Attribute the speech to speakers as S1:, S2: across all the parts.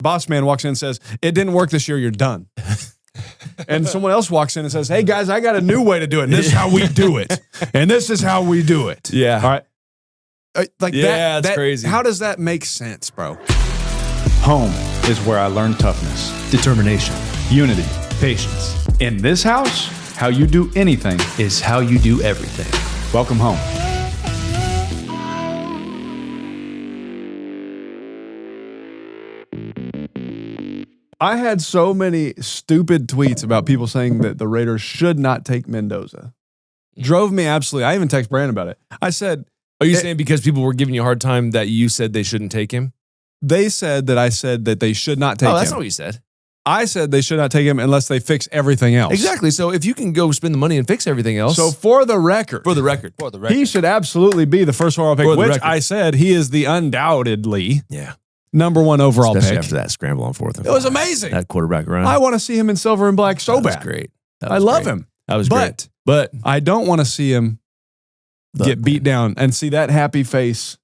S1: boss man walks in and says, it didn't work this year, you're done. And someone else walks in and says, hey, guys, I got a new way to do it. And this is how we do it. And this is how we do it.
S2: Yeah.
S1: All right.
S2: That's crazy.
S1: How does that make sense, bro?
S3: Home is where I learned toughness,
S2: Determination.
S3: unity, patience. In this house, how you do anything
S2: Is how you do everything.
S3: welcome home.
S1: I had so many stupid tweets about people saying that the Raiders should not take Mendoza. Drove me absolutely. I even texted Brandon about it. I said,
S2: Are you saying because people were giving you a hard time that you said they shouldn't take him?
S1: they said that I said that they should not take him.
S2: That's not what you said.
S1: I said they should not take him unless they fix everything else.
S2: Exactly. So if you can go spend the money and fix everything else.
S1: So for the record, he should absolutely be the first overall pick,
S2: For the
S1: which
S2: record.
S1: I said he is the undoubtedly
S2: Yeah.
S1: number one overall
S2: Especially
S1: pick.
S2: after that scramble on 4th and
S1: It was
S2: 5.
S1: amazing.
S2: That quarterback run.
S1: I want to see him in silver and black so
S2: that was
S1: bad.
S2: great. That
S1: I
S2: was
S1: love
S2: great.
S1: him.
S2: That was
S1: But
S2: great. But
S1: I don't want to see him get beat down and see that happy face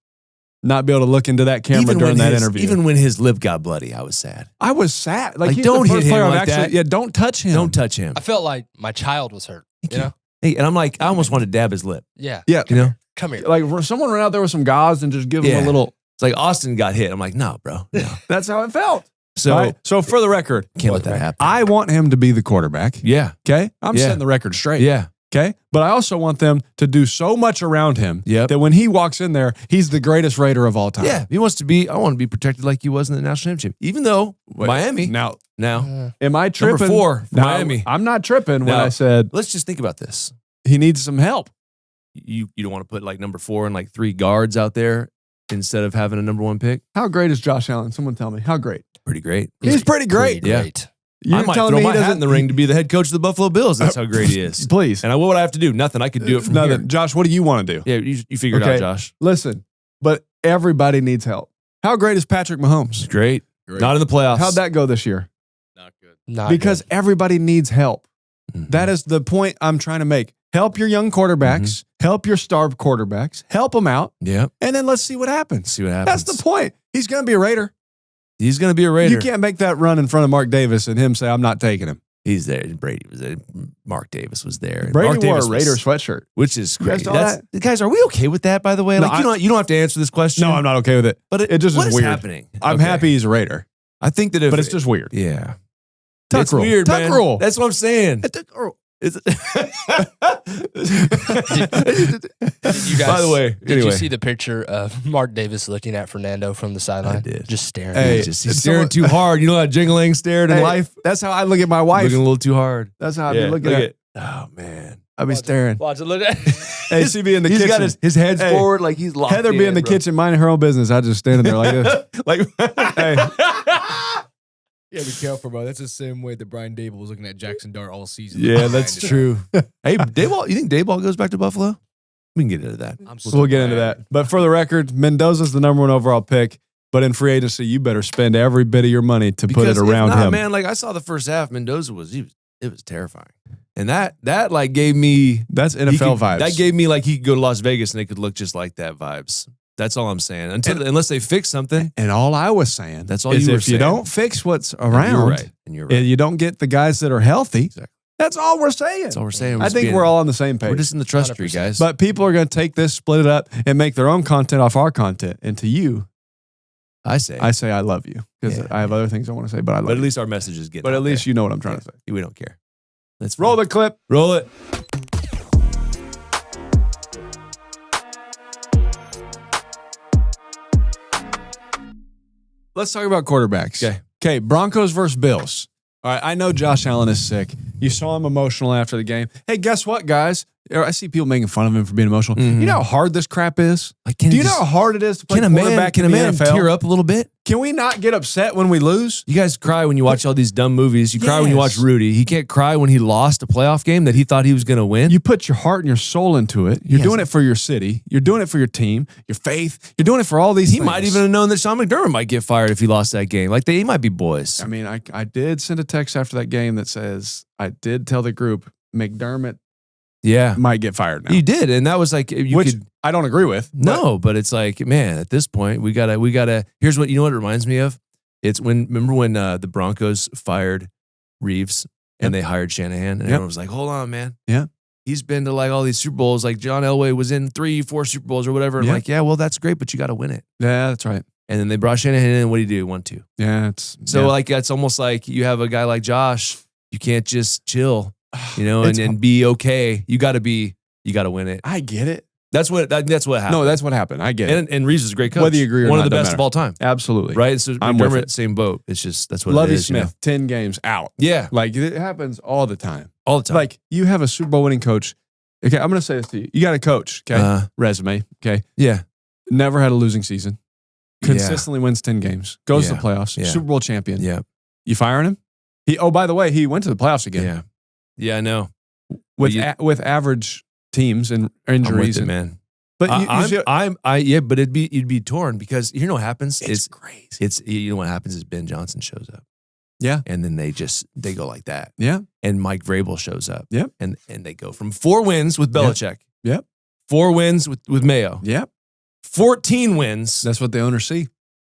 S1: not be able to look into that camera during that interview.
S2: Even when his lip got bloody, I was sad.
S1: I was sad. Like,
S2: Like,
S1: he's
S2: don't
S1: the first
S2: hit him
S1: player I've
S2: like that.
S1: Yeah, don't touch him.
S2: Don't touch him.
S4: I felt like my child was hurt. You know?
S2: Hey, and I'm like, I almost wanted to dab his lip.
S4: Yeah.
S1: Yeah.
S2: You know?
S4: Come here.
S1: Like someone run out there with some gauze and just give him
S2: Yeah.
S1: a little.
S2: It's like Austin got hit. I'm like, no, bro. No.
S1: That's how it felt.
S2: So
S1: Right? So for the record,
S2: can't let that happen.
S1: I want him to be the quarterback.
S2: Yeah.
S1: Okay. I'm
S2: Yeah.
S1: setting the record straight.
S2: Yeah.
S1: Okay. But I also want them to do so much around him
S2: Yep.
S1: that when he walks in there, he's the greatest Raider of all time.
S2: Yeah. He wants to be, I want to be protected like he was in the national championship. Even though Miami.
S1: Now,
S2: Now,
S1: am I tripping?
S2: Number 4 for
S1: Now,
S2: Miami.
S1: I'm not tripping when
S2: Now-
S1: I said
S2: Let's just think about this.
S1: he needs some help.
S2: You don't want to put like number 4 and like 3 guards out there instead of having a number 1 pick?
S1: How great is Josh Allen? Someone tell me. How great?
S2: Pretty great.
S1: He's pretty great.
S2: Yeah.
S4: Great.
S1: You're
S2: I might
S1: telling
S2: throw
S1: me
S2: my
S1: he
S2: hat
S1: doesn't
S2: in the ring to be the head coach of the Buffalo Bills. That's how great he is.
S1: Please.
S2: And what would I have to do? Nothing. I could do it from
S1: Nothing.
S2: here.
S1: Josh, what do you want to do?
S2: Yeah, you figure it
S1: Okay.
S2: out, Josh.
S1: Listen, but everybody needs help. How great is Patrick Mahomes?
S2: It's great. Not in the playoffs.
S1: How'd that go this year?
S4: Not
S1: Because
S4: good.
S1: everybody needs help.
S2: Mhm.
S1: That is the point I'm trying to make. Help your young quarterbacks. Help your starved quarterbacks. Help them out.
S2: Yeah.
S1: And then let's see what happens.
S2: See what happens.
S1: That's the point. He's going to be a Raider.
S2: He's going to be a Raider.
S1: You can't make that run in front of Mark Davis and him say, I'm not taking him.
S2: He's there. Brady was there. Mark Davis was there. And
S1: Brady
S2: Mark
S1: wore
S2: Davis
S1: a Raider
S2: was-
S1: sweatshirt.
S2: which is
S1: You guys
S2: great.
S1: saw
S2: Guys, are we okay with that? By the way,
S1: No,
S2: like you don't have to answer this question.
S1: No, I'm not okay with it.
S2: But
S1: It just
S2: what
S1: is
S2: is
S1: weird.
S2: happening?
S1: I'm
S2: Okay.
S1: happy he's a Raider.
S2: I think that if
S1: But it's just weird.
S2: yeah,
S1: Tuck
S2: it's
S1: rule.
S2: weird,
S1: Tuck
S2: man.
S1: rule.
S2: That's what I'm saying. It's
S4: Did you guys,
S2: By the way,
S4: did
S2: anyway.
S4: you see the picture of Mark Davis looking at Fernando from the sideline?
S2: I did.
S4: Just staring.
S1: Hey,
S4: at him.
S2: he's staring too hard. You know how Jingling stared in
S1: Hey,
S2: life?
S1: That's how I look at my wife.
S2: Looking a little too hard.
S1: That's how I be looking at it.
S2: Oh man,
S1: I be staring.
S4: Watch it. Look at
S1: Hey, CB in the
S2: he's
S1: kitchen.
S2: got his head's
S1: Hey,
S2: forward like he's locked.
S1: Heather be in the kitchen minding her own business. I just standing there like this.
S2: like
S1: Hey,
S5: Yeah, be careful, bro. That's the same way that Brian Dable was looking at Jackson Dart all season.
S2: yeah, that's true. Hey, Dayball, you think Dayball goes back to Buffalo? We can get into that.
S1: we'll get into that. But for the record, Mendoza's the number 1 overall pick. But in free agency, you better spend every bit of your money to put it
S2: Because if
S1: around
S2: not,
S1: him.
S2: man, like I saw the first half, Mendoza it was terrifying. And that like gave me
S1: That's
S2: he
S1: NFL
S2: could-
S1: vibes.
S2: That gave me like he could go to Las Vegas and it could look just like that vibes. That's all I'm saying. Unless they fix something.
S1: and all I was saying
S2: That's all
S1: is
S2: you were
S1: if you
S2: saying.
S1: don't fix what's
S2: And
S1: around,
S2: you're right. And you're right.
S1: and you don't get the guys that are healthy,
S2: Exactly.
S1: that's all we're saying.
S2: That's all we're saying.
S1: I think we're all on the same page.
S2: We're just in the trust tree,
S4: 100%.
S2: guys.
S1: But people are going to take this, split it up, and make their own content off our content. And to you,
S2: I say
S1: I love you because
S2: Yeah.
S1: I have other things I want to say, but I love
S2: but at
S1: you.
S2: least our message is getting
S1: But
S2: out
S1: at least
S2: there.
S1: you know what I'm trying to say.
S2: We don't care. Let's
S1: Roll the clip.
S2: Roll it.
S1: Let's talk about quarterbacks. Okay. Broncos versus Bills. All right. I know Josh Allen is sick. You saw him emotional after the game. Hey, guess what, guys? I see people making fun of him for being emotional.
S2: Mhm.
S1: You know how hard this crap is?
S2: Like,
S1: Do you know how hard it is to play
S2: can a
S1: quarterback in the
S2: man
S1: NFL?
S2: tear up a little bit?
S1: Can we not get upset when we lose?
S2: You guys cry when you watch all these dumb movies. You cry when you watch
S1: Yes.
S2: Rudy. He can't cry when he lost a playoff game that he thought he was going to win.
S1: You put your heart and your soul into it. You're
S2: Yes.
S1: doing it for your city. You're doing it for your team, your faith. You're doing it for all these
S2: He
S1: things.
S2: might even have known that Sean McDermott might get fired if he lost that game. Like he might be boys.
S1: I mean, I did send a text after that game that says, I did tell the group McDermott
S2: Yeah,
S1: might get fired now.
S2: you did, and that was like you
S1: Which
S2: could.
S1: I don't agree with.
S2: No, but it's like, man, at this point, we gotta. Here's what you know. What it reminds me of Remember when the Broncos fired Reeves and they hired Shanahan, and everyone was like, hold on, man.
S1: Yeah.
S2: He's been to like all these Super Bowls. Like John Elway was in 3-4 Super Bowls or whatever. And like, yeah, well, that's great, but you got to win it.
S1: Yeah, that's right.
S2: And then they brought Shanahan in, and what did he do? 1-2.
S1: Yeah,
S2: like it's almost like you have a guy like Josh. You can't just chill, and be okay. You got to win it.
S1: I get it.
S2: That's what happened.
S1: No, that's what happened. I get it.
S2: And Reeves is a great coach.
S1: Whether you agree or
S2: one
S1: not,
S2: of the
S1: don't
S2: best
S1: matter.
S2: of all time.
S1: Absolutely.
S2: Right? So
S1: I'm with
S2: McDermott,
S1: it.
S2: same boat. It's just that's what
S1: Lovey
S2: it is.
S1: Smith, 10 games out.
S2: Yeah.
S1: Like it happens all the time.
S2: All the time.
S1: Like you have a Super Bowl winning coach. Okay, I'm going to say this to you. You got a coach, okay? Resume, okay?
S2: Yeah.
S1: Never had a losing season. Consistently wins 10 games. Goes to the playoffs.
S2: Yeah.
S1: Super Bowl champion.
S2: Yeah.
S1: You firing him? By the way, he went to the playoffs again.
S2: Yeah. Yeah, I know.
S1: With average teams and injuries.
S2: I'm with it, man.
S1: But
S2: but you'd be torn because you know what happens?
S1: It's crazy.
S2: What happens is Ben Johnson shows up.
S1: Yeah.
S2: And then they go like that.
S1: Yeah.
S2: And Mike Vrabel shows up.
S1: Yep.
S2: And they go from 4 wins with Belichick.
S1: Yep.
S2: 4 wins with Mayo.
S1: Yep.
S2: 14 wins.
S1: That's what the owners see.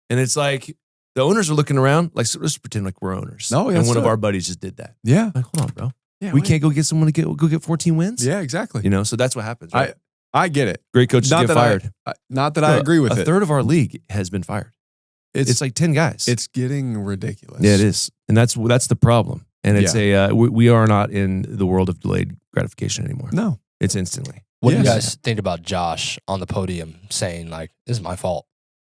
S2: And it's like the owners are looking around like, so let's pretend like we're owners.
S1: No,
S2: and one of our buddies just did that.
S1: Yeah.
S2: Like, hold on, bro.
S1: Yeah,
S2: we can't go get someone to go get 14 wins?
S1: Yeah, exactly.
S2: So that's what happens. Right?
S1: I get it.
S2: Great coaches get fired.
S1: Not that I agree with it.
S2: A third of our league has been fired. It's like 10 guys.
S1: It's getting ridiculous.
S2: Yeah, it is. And that's the problem. And it's we are not in the world of delayed gratification anymore.
S1: No.
S2: It's instantly.
S4: What do you guys think about Josh on the podium saying like, "This is my fault"?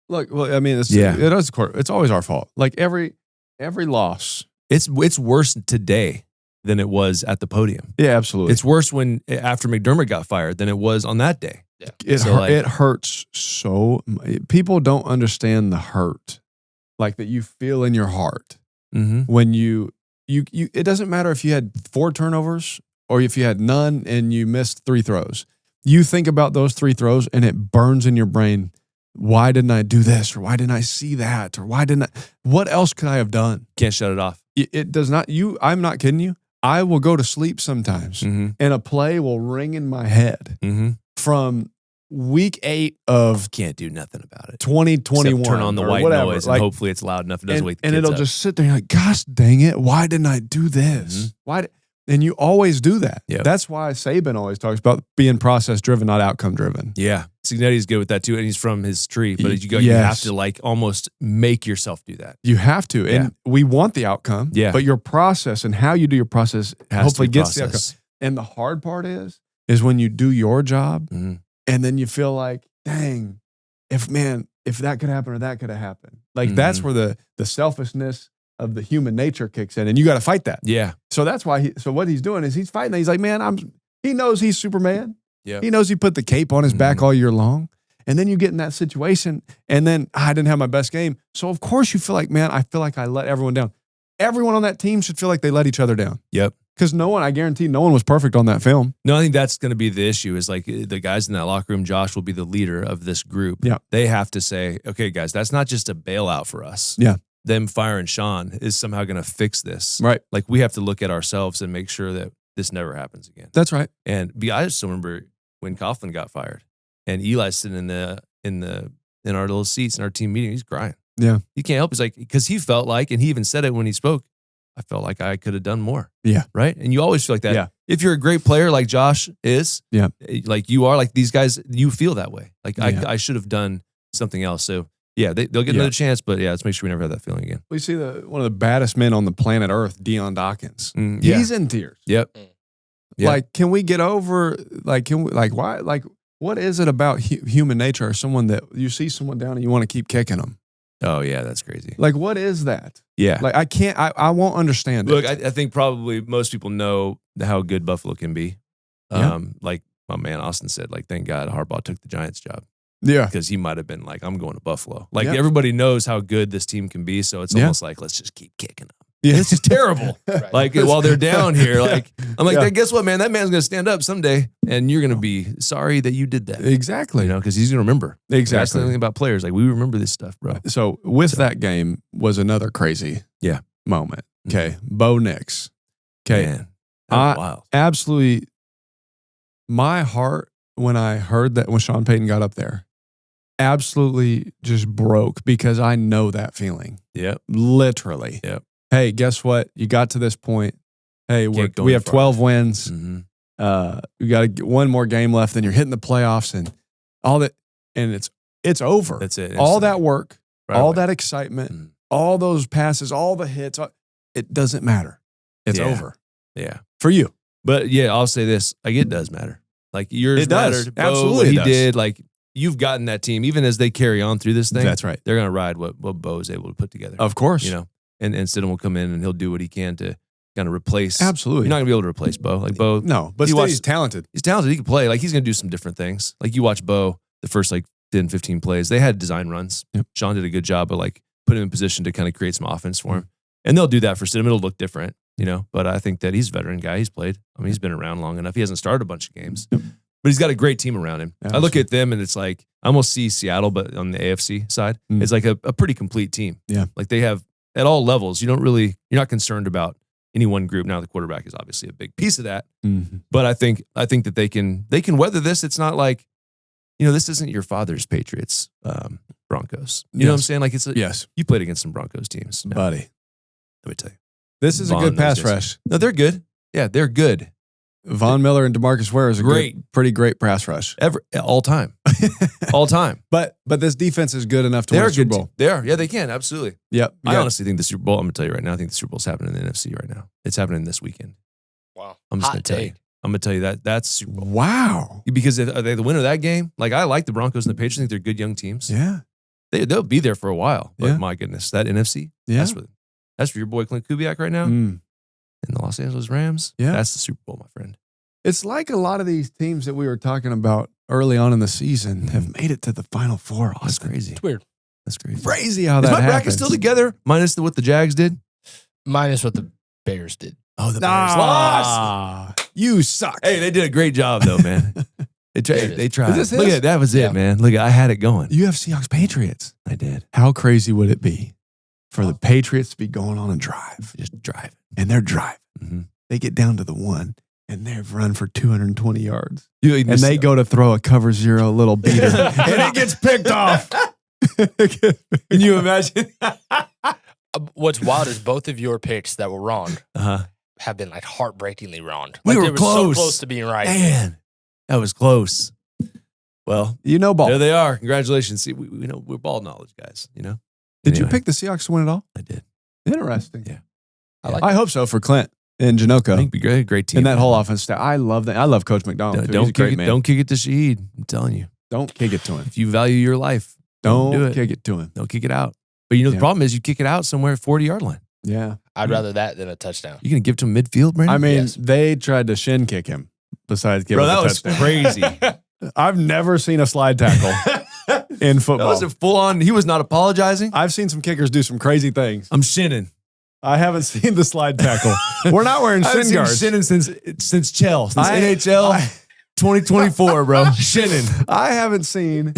S1: Look, well, I mean, it's always our fault. Like every loss.
S2: It's worse today than it was at the podium.
S1: Yeah, absolutely.
S2: It's worse after McDermott got fired than it was on that day.
S4: Yeah.
S1: It hurts so. People don't understand the hurt, like that you feel in your heart when you. It doesn't matter if you had 4 turnovers or if you had none and you missed 3 throws. You think about those 3 throws and it burns in your brain. Why didn't I do this? Or why didn't I see that? Or what else could I have done?
S2: Can't shut it off.
S1: It does not. I'm not kidding you. I will go to sleep sometimes and a play will ring in my head from week 8 of
S2: can't do nothing about it.
S1: 2021.
S2: Turn on the white noise and hopefully it's loud enough. It doesn't wake the kids
S1: it'll
S2: up.
S1: just sit there and you're like, gosh dang it. Why didn't I do this? And you always do that.
S2: Yep.
S1: That's why Saban always talks about being process driven, not outcome driven.
S2: Yeah. Signetti's good with that too. And he's from his tree, but you have to like almost make yourself do that.
S1: You have to. And we want the outcome.
S2: Yeah.
S1: But your process and how you do your process hopefully gets the outcome. And the hard part is when you do your job and then you feel like, dang, if that could happen or that could have happened. Like that's where the selfishness of the human nature kicks in and you got to fight that.
S2: Yeah.
S1: So that's why what he's doing is he's fighting that. He's like, man, he knows he's Superman.
S2: Yeah.
S1: He knows he put the cape on his back all year long. And then you get in that situation and then I didn't have my best game. So of course you feel like, man, I feel like I let everyone down. Everyone on that team should feel like they let each other down.
S2: Yep.
S1: Because I guarantee no one was perfect on that film.
S2: No, I think that's going to be the issue is like the guys in that locker room, Josh will be the leader of this group.
S1: Yeah.
S2: They have to say, okay, guys, that's not just a bailout for us.
S1: Yeah.
S2: Them firing Sean is somehow going to fix this.
S1: Right.
S2: Like we have to look at ourselves and make sure that this never happens again.
S1: That's right.
S2: And I just remember when Coughlin got fired and Eli's sitting in our little seats in our team meeting, he's crying.
S1: Yeah.
S2: He can't help. He's like, because he felt like, and he even said it when he spoke, I felt like I could have done more.
S1: Yeah.
S2: Right. And you always feel like that.
S1: Yeah.
S2: If you're a great player like Josh is,
S1: yeah,
S2: like you are, like these guys, you feel that way. Like I should have done something else. So yeah, they'll get another chance, but let's make sure we never have that feeling again.
S1: We see one of the baddest men on the planet Earth, Deion Dawkins. He's in tears.
S2: Yep.
S1: Like, can we get over? Like, why? Like, what is it about human nature or someone that you see someone down and you want to keep kicking them?
S2: Oh yeah, that's crazy.
S1: Like, what is that?
S2: Yeah.
S1: Like, I can't. I won't understand.
S2: Look, I think probably most people know how good Buffalo can be. Like my man Austin said, like, thank God Harbaugh took the Giants job.
S1: Yeah.
S2: Because he might have been like, I'm going to Buffalo. Like everybody knows how good this team can be. So it's almost like, let's just keep kicking them.
S1: Yeah.
S2: It's just terrible. Right. Like while they're down here, like, I'm like, guess what, man? That man's going to stand up someday and you're going to be sorry that you did that.
S1: Exactly.
S2: Because he's going to remember.
S1: Exactly.
S2: That's the thing about players. Like we remember this stuff, bro.
S1: So that game was another crazy moment. Okay. Bo Nix. Okay.
S2: Man, that was wild.
S1: Absolutely. My heart, when I heard that, when Sean Payton got up there absolutely just broke because I know that feeling.
S2: Yep.
S1: Literally.
S2: Yep.
S1: Hey, guess what? You got to this point. Hey, we have 12 wins.
S2: Mm-hmm.
S1: We got to get one more game left, and you're hitting the playoffs and all that, and it's over.
S2: That's it.
S1: All that work, all
S2: away.
S1: that excitement, all those passes, all the hits. It doesn't matter. It's over.
S2: Yeah.
S1: For you.
S2: But yeah, I'll say this. Like, it does matter. Like, yours
S1: It does.
S2: mattered.
S1: Absolutely
S2: what
S1: it
S2: he
S1: does.
S2: did. Like, you've gotten that team, even as they carry on through this thing.
S1: That's right.
S2: They're going to ride what Bo is able to put together.
S1: Of course.
S2: You know, and Stidham will come in and he'll do what he can to kind of replace.
S1: Absolutely.
S2: You're not going to be able to replace Bo. Like, Bo.
S1: No, but he's talented.
S2: He's talented. He can play. Like, he's going to do some different things. Like, you watch Bo, the first, 10, 15 plays, they had design runs.
S1: Yep.
S2: Sean did a good job of, putting him in position to kind of create some offense for him. And they'll do that for Stidham. It'll look different, you know. But I think that he's a veteran guy. He's played. I mean, he's been around long enough. He hasn't started a bunch of games. Yep. But he's got a great team around him. I look at them and it's like, I almost see Seattle, but on the AFC side, it's like a pretty complete team.
S1: Yeah.
S2: Like, they have, at all levels, you're not concerned about any one group. Now, the quarterback is obviously a big piece of that.
S1: Mm-hmm.
S2: But I think that they can weather this. It's not like, this isn't your father's Patriots, Broncos. You know what I'm saying? Like,
S1: yes.
S2: You played against some Broncos teams,
S1: buddy.
S2: Let me tell you,
S1: this is a good pass rush.
S2: No, they're good. Yeah, they're good.
S1: Von Miller and DeMarcus Ware is a pretty great pass rush.
S2: All time. All time.
S1: But this defense is good enough to win a Super Bowl.
S2: They are. Yeah, they can. Absolutely.
S1: Yep.
S2: I honestly think the Super Bowl, I'm going to tell you right now, I think the Super Bowl's happening in the NFC right now. It's happening this weekend.
S4: Wow.
S2: I'm just going to tell you. I'm going to tell you that's Super Bowl.
S1: Wow.
S2: Because are they the winner of that game? Like, I like the Broncos and the Patriots. I think they're good young teams.
S1: Yeah.
S2: They'll be there for a while. But my goodness, that NFC,
S1: yeah.
S2: that's for your boy Clint Kubiak right now.
S1: Mm.
S2: And the Los Angeles Rams.
S1: Yeah.
S2: That's the Super Bowl, my friend.
S1: It's like a lot of these teams that we were talking about early on in the season have made it to the Final Four.
S2: That's crazy.
S4: It's weird.
S2: That's crazy.
S1: Crazy how
S2: Is
S1: that
S2: my bracket
S1: happens.
S2: still together? Minus what the Jags did?
S4: Minus what the Bears did.
S2: Oh, the Bears lost.
S1: You suck.
S2: Hey, they did a great job, though, man. They tried.
S1: Is this
S2: Look
S1: his?
S2: at that was it, man. Look, I had it going.
S1: You have Seahawks Patriots.
S2: I did.
S1: How crazy would it be for the Patriots to be going on a drive?
S2: Just drive.
S1: And they're driving.
S2: Mm-hmm.
S1: They get down to the one, and they've run for 220 yards.
S2: And
S1: they go to throw a cover zero little beater, and it gets picked off.
S2: Can you imagine?
S4: What's wild is both of your picks that were wrong have been heartbreakingly wrong.
S2: We were
S4: they
S2: close.
S4: So close to being right.
S2: Man, that was close. Well,
S1: ball.
S2: There they are. Congratulations. See, we know we're ball knowledge guys. You know.
S1: Did you pick the Seahawks to win it all?
S2: I did.
S1: Interesting.
S2: Yeah.
S1: I hope so for Clint and Janoka.
S2: I think it'd be great team.
S1: And that whole offense staff. I love that. I love Coach McDonald.
S2: Don't kick it. Don't kick it to Shaheed. I'm telling you.
S1: Don't kick it to him.
S2: If you value your life,
S1: don't
S2: do it.
S1: Kick it to him.
S2: Don't kick it out. But the problem is you kick it out somewhere at 40-yard line.
S1: Yeah.
S4: I'd rather that than a touchdown.
S2: You gonna give it to him midfield, Brandon?
S1: I mean,
S4: Yes.
S1: they tried to shin kick him. Besides giving him a touchdown.
S2: Crazy.
S1: I've never seen a slide tackle in football.
S2: That was a full on. He was not apologizing.
S1: I've seen some kickers do some crazy things.
S2: I'm shinning.
S1: I haven't seen the slide tackle. We're not wearing shin guards.
S2: Shinning since Chell, since NHL 2024, bro. Shinning.
S1: I haven't seen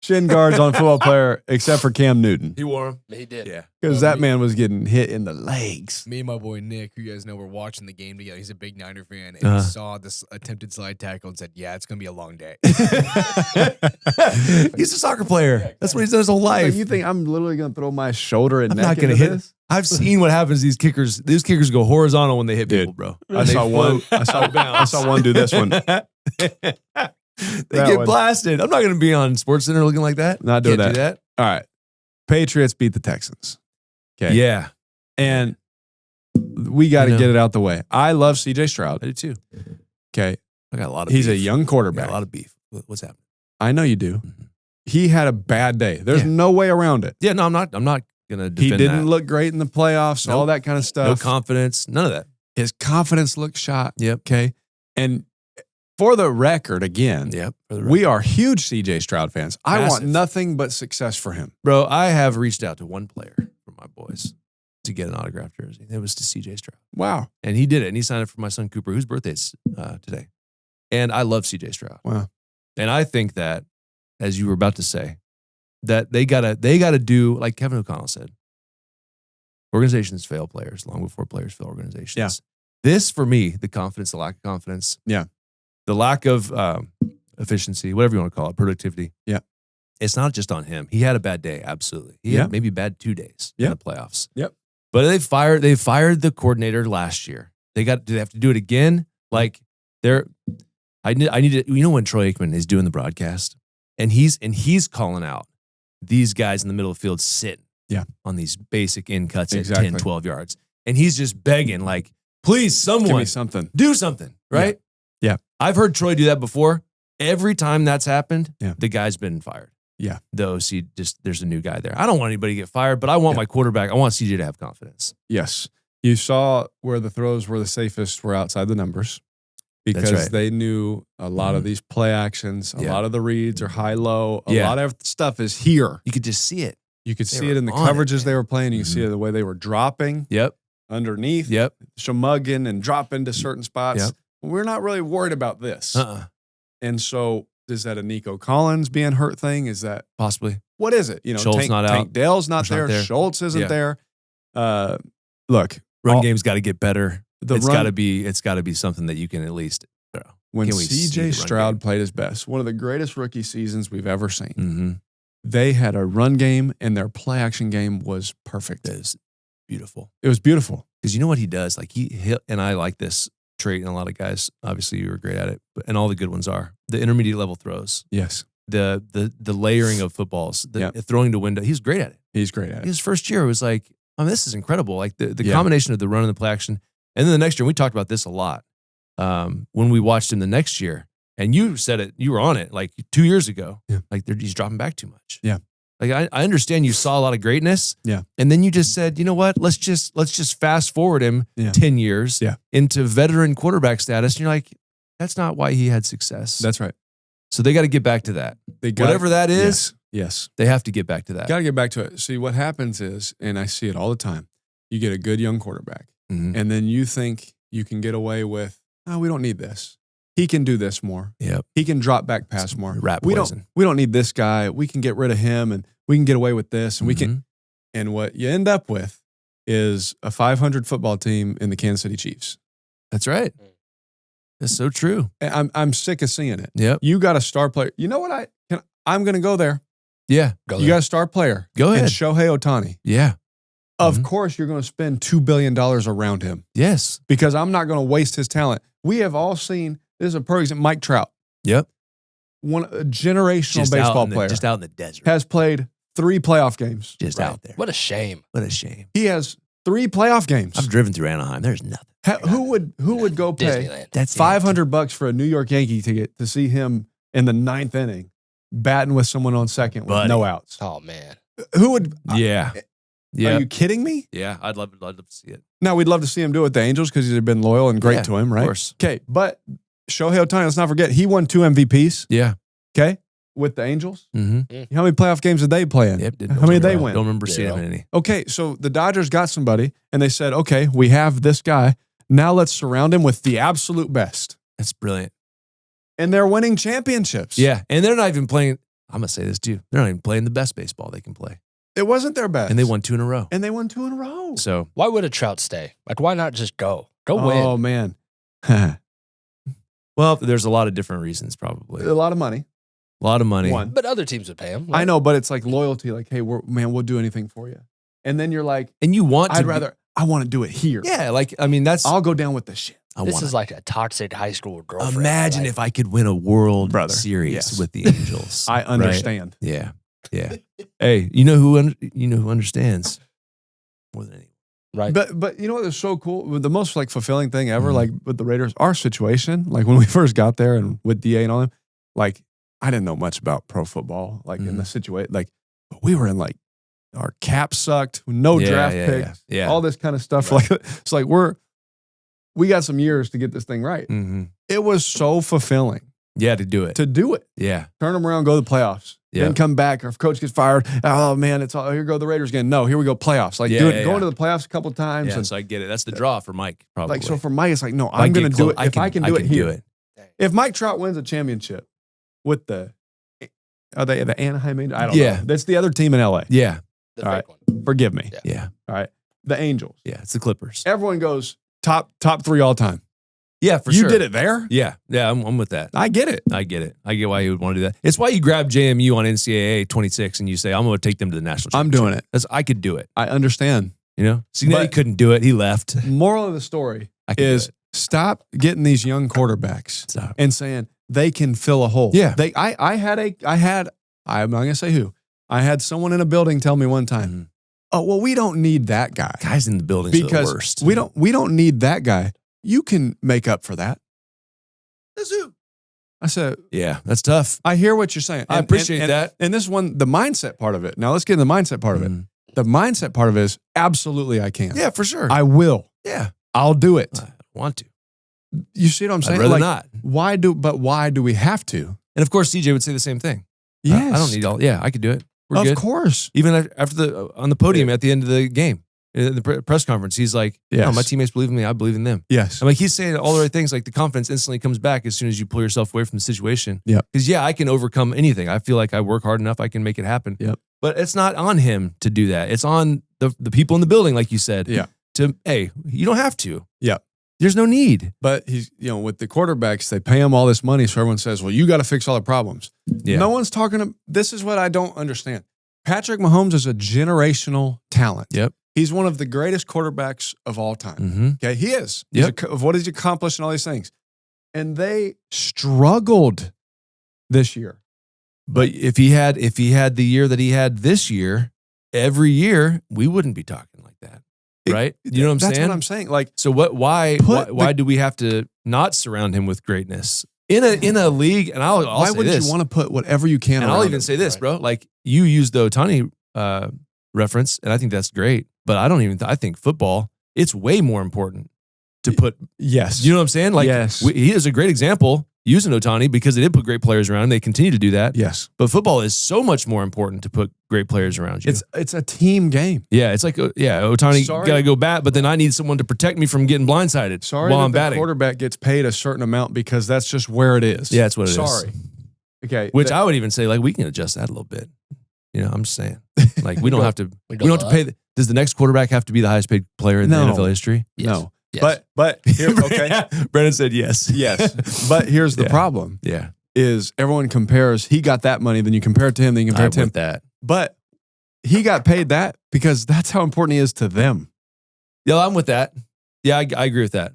S1: shin guards on a football player except for Cam Newton.
S2: He wore them.
S4: He did.
S2: Yeah.
S1: Because that man was getting hit in the legs.
S5: Me and my boy Nick, who you guys know, were watching the game together. He's a big Niner fan, and he saw this attempted slide tackle and said, "Yeah, it's gonna be a long day."
S2: He's a soccer player. That's what he's done his whole life.
S1: Like, you think I'm literally going to throw my shoulder and
S2: I'm
S1: neck
S2: not gonna
S1: into
S2: hit
S1: this?
S2: I've seen what happens to these kickers. These kickers go horizontal when they hit people, bro.
S1: I saw one. I saw one do this one.
S2: They
S1: That
S2: get
S1: one.
S2: blasted. I'm not going to be on SportsCenter looking like that.
S1: Not doing
S2: Can't
S1: that.
S2: do
S1: All right. Patriots beat the Texans. Okay.
S2: Yeah,
S1: And we got to get it out the way. I love CJ Stroud.
S2: I do too.
S1: Okay.
S2: I got a lot of.
S1: He's
S2: beef.
S1: a young
S2: I got
S1: quarterback.
S2: a lot of beef. What's happening?
S1: I know you do.
S2: Mhm.
S1: He had a bad day. There's
S2: Yeah.
S1: no way around it.
S2: Yeah, no, I'm not going to defend
S1: He didn't
S2: that.
S1: look great in the playoffs, all
S2: Nope.
S1: that kind of stuff.
S2: No confidence. None of that.
S1: His confidence looked shot.
S2: Yep.
S1: Okay. And for the record, again,
S2: Yep.
S1: we are huge CJ Stroud fans. I want
S2: Massive.
S1: nothing but success for him.
S2: Bro, I have reached out to one player from my boys to get an autographed jersey. It was to CJ Stroud.
S1: Wow.
S2: And he did it. And he signed it for my son Cooper, whose birthday's today. And I love CJ Stroud.
S1: Wow.
S2: And I think that, as you were about to say, that they gotta do, like Kevin O'Connell said, organizations fail players long before players fail organizations.
S1: Yeah.
S2: This, for me, the confidence, the lack of confidence.
S1: Yeah.
S2: The lack of efficiency, whatever you want to call it, productivity.
S1: Yeah.
S2: it's not just on him. He had a bad day, absolutely. He had maybe bad 2 days in the playoffs.
S1: Yep.
S2: But they fired the coordinator last year. Do they have to do it again? Like I need to, when Troy Aikman is doing the broadcast and he's calling out these guys in the middle of the field sitting on these basic in cuts at 10, 12 yards. And he's just begging, like, please, someone
S1: give me something.
S2: Do something, right?
S1: Yeah.
S2: I've heard Troy do that before. Every time that's happened, the guy's been fired.
S1: Yeah.
S2: The OC, there's a new guy there. I don't want anybody to get fired, but I want my quarterback. I want CJ to have confidence.
S1: Yes. You saw where the throws were the safest were outside the numbers because they knew a lot of these play actions, a lot of the reads are high-low. A lot of stuff is here.
S2: You could just see it.
S1: You could see it in the coverages they were playing. You could see it the way they were dropping.
S2: Yep.
S1: Underneath.
S2: Yep.
S1: Shamugging and dropping to certain spots.
S2: Yep.
S1: We're not really worried about this. And so is that a Nico Collins being hurt thing? Is that
S2: possibly?
S1: What is it?
S2: Schultz not out.
S1: Tank Dell's not there. Schultz isn't there. Look,
S2: run game's got to get better. It's got to be something that you can at least throw.
S1: When CJ Stroud played his best, one of the greatest rookie seasons we've ever seen.
S2: Mm-hmm.
S1: They had a run game and their play action game was perfect.
S2: It was beautiful.
S1: It was beautiful.
S2: Because you know what he does? Like he and I like this trait in a lot of guys. Obviously, you were great at it, and all the good ones are the intermediate level throws.
S1: Yes.
S2: The layering of footballs, throwing to window. He's great at it.
S1: He's great at it.
S2: His first year was like, this is incredible. Like the combination of the run and the play action. And then the next year, we talked about this a lot when we watched him the next year. And you said it, you were on it like 2 years ago.
S1: Yeah.
S2: Like he's dropping back too much.
S1: Yeah.
S2: Like I understand you saw a lot of greatness.
S1: Yeah.
S2: And then you just said, you know what? Let's just fast forward him 10 years into veteran quarterback status. And you're like, that's not why he had success.
S1: That's right.
S2: So they got to get back to that. Whatever that is,
S1: yes.
S2: They have to get back to that.
S1: Got to get back to it. See, what happens is, and I see it all the time, you get a good young quarterback, and then you think you can get away with, we don't need this. He can do this more.
S2: Yep.
S1: He can drop back pass more.
S2: We
S1: don't need this guy. We can get rid of him and we can get away with this and we can. And what you end up with is a 500 football team in the Kansas City Chiefs.
S2: That's right. That's so true.
S1: I'm sick of seeing it.
S2: Yep.
S1: You got a star player. You know what I'm going to go there.
S2: Yeah.
S1: You got a star player.
S2: Go ahead.
S1: And Shohei Ohtani.
S2: Yeah.
S1: Of course, you're going to spend $2 billion around him.
S2: Yes.
S1: Because I'm not going to waste his talent. We have all seen, this is a perfect example, Mike Trout.
S2: Yep.
S1: A generational baseball player.
S2: Just out in the desert.
S1: Has played 3 playoff games.
S2: Just out there.
S4: What a shame.
S2: What a shame.
S1: He has 3 playoff games.
S2: I've driven through Anaheim. There's nothing.
S1: Who would go pay
S4: Disneyland.
S2: That's
S1: $500 for a New York Yankee ticket to see him in the 9th inning batting with someone on second with no outs?
S4: Oh, man.
S1: Who would?
S2: Yeah.
S1: Are you kidding me?
S2: Yeah, I'd love to see it.
S1: Now, we'd love to see him do it with the Angels because he's been loyal and great to him, right?
S2: Of course.
S1: Okay, but Shohei Ohtani, let's not forget, he won 2 MVPs.
S2: Yeah.
S1: Okay, with the Angels.
S2: Mm-hmm.
S1: How many playoff games did they play in?
S2: Yep,
S1: How many did they win?
S2: Don't remember seeing any.
S1: Okay, so the Dodgers got somebody, and they said, okay, we have this guy. Now let's surround him with the absolute best.
S2: That's brilliant.
S1: And they're winning championships.
S2: Yeah, and they're not even playing, I'm going to say this too, they're not even playing the best baseball they can play.
S1: It wasn't their best.
S2: And they won 2 in a row.
S1: So
S4: Why would a Trout stay? Like, why not just go? Go win.
S1: Oh, man.
S2: Well, there's a lot of different reasons probably.
S1: A lot of money.
S2: A lot of money.
S1: One.
S4: But other teams would pay him.
S1: I know, but it's like loyalty. Like, hey, we'll do anything for you. And then you're like,
S2: And you want
S1: I want to do it here.
S2: Yeah, like, I mean, that's...
S1: I'll go down with the shit.
S4: This is like a toxic high school girlfriend.
S2: Imagine if I could win a World Series
S1: Yes.
S2: with the Angels.
S1: I understand.
S2: Right? Yeah. Yeah. Hey, you know who understands more than anyone.
S4: Right.
S1: But you know what is so cool? The most like fulfilling thing ever, like with the Raiders, our situation, like when we first got there and with DA and all them, like I didn't know much about pro football, like in the situation, like we were in like our cap sucked, no draft picks, all this kind of stuff. Right. Like it's like we got some years to get this thing right.
S2: Mm-hmm.
S1: It was so fulfilling.
S2: Yeah, to do it. Yeah.
S1: Turn them around, go to the playoffs.
S2: Yeah.
S1: Then come back. Or if coach gets fired, oh man, it's all here go the Raiders again. No, here we go, playoffs. Like going to the playoffs a couple of times.
S2: Yeah,
S1: and
S2: so I get it. That's the draw for Mike, probably.
S1: Like so for Mike, it's like, no, I'm gonna do it. If I can do it here. If Mike Trout wins a championship with are they the Anaheim Angels? I don't know. That's the other team in LA.
S2: Yeah.
S4: The fake one.
S1: Forgive me.
S2: Yeah.
S1: All right. The Angels.
S2: Yeah, it's the Clippers.
S1: Everyone goes top 3 all time.
S2: Yeah, for
S1: you
S2: sure.
S1: did it there.
S2: Yeah, I'm with that.
S1: I get it.
S2: I get it. I get why you would want to do that. It's why you grab JMU on NCAA 26 and you say, I'm going to take them to the national championship.
S1: I'm doing it.
S2: I could do it.
S1: I understand.
S2: You know? Signetti couldn't do it. He left.
S1: Moral of the story is stop getting these young quarterbacks and saying they can fill a hole.
S2: Yeah.
S1: I'm not going to say who. I had someone in a building tell me one time, oh, well, we don't need that guy.
S2: Guys in the buildings are the worst.
S1: We don't need that guy. You can make up for that. I said,
S2: yeah, that's tough.
S1: I hear what you're saying.
S2: I appreciate that.
S1: And this one, the mindset part of it. Now let's get into the mindset part of it. The mindset part of it is absolutely I can.
S2: Yeah, for sure.
S1: I will.
S2: Yeah.
S1: I'll do it.
S2: I want to.
S1: You see what I'm saying?
S2: I'd rather not.
S1: Why do we have to?
S2: And of course, CJ would say the same thing.
S1: Yes.
S2: I don't need all. Yeah, I could do it. We're good.
S1: Of course.
S2: Even after on the podium at the end of the game, in the press conference, he's like, no, my teammates believe in me. I believe in them.
S1: Yes.
S2: I'm like, he's saying all the right things. Like the confidence instantly comes back as soon as you pull yourself away from the situation.
S1: Yeah.
S2: Because I can overcome anything. I feel like I work hard enough. I can make it happen.
S1: Yep.
S2: But it's not on him to do that. It's on the people in the building, like you said.
S1: Yeah.
S2: Hey, you don't have to.
S1: Yeah.
S2: There's no need.
S1: But he's, with the quarterbacks, they pay him all this money. So everyone says, well, you got to fix all the problems.
S2: Yeah.
S1: No one's talking. This is what I don't understand. Patrick Mahomes is a generational talent.
S2: Yep.
S1: He's one of the greatest quarterbacks of all time.
S2: Mm-hmm.
S1: Okay. He is.
S2: Yep.
S1: Of what he's accomplished and all these things. And they struggled this year.
S2: But if he had the year that he had this year, every year, we wouldn't be talking like that. Right? You know what I'm saying?
S1: That's what I'm saying. Like,
S2: so why do we have to not surround him with greatness? In a league, and I'll
S1: why
S2: say
S1: would
S2: this,
S1: you want to put whatever you can
S2: and
S1: around
S2: I'll even
S1: him?
S2: say this, bro. Like you used the Ohtani reference, and I think that's great. But I think football, it's way more important to put.
S1: Yes.
S2: You know what I'm saying? Like,
S1: yes.
S2: He is a great example using Ohtani because they did put great players around him. They continue to do that.
S1: Yes.
S2: But football is so much more important to put great players around you.
S1: It's a team game.
S2: Yeah, it's like, Ohtani got to go bat, but then I need someone to protect me from getting blindsided while I'm batting.
S1: The quarterback gets paid a certain amount because that's just where it is.
S2: Yeah, that's what it is.
S1: Sorry. Okay.
S2: Which I would even say, like, we can adjust that a little bit. I'm just saying. Like, we don't have to pay. Does the next quarterback have to be the highest paid player in the NFL history?
S1: Yes. No.
S4: Yes.
S1: But here, okay.
S2: Brennan said yes.
S1: Yes. But here's the problem.
S2: Yeah.
S1: Is everyone compares, he got that money, then you compare it to him, then you compare it to him.
S2: That.
S1: But he got paid that because that's how important he is to them.
S2: Yeah, I'm with that. Yeah, I agree with that.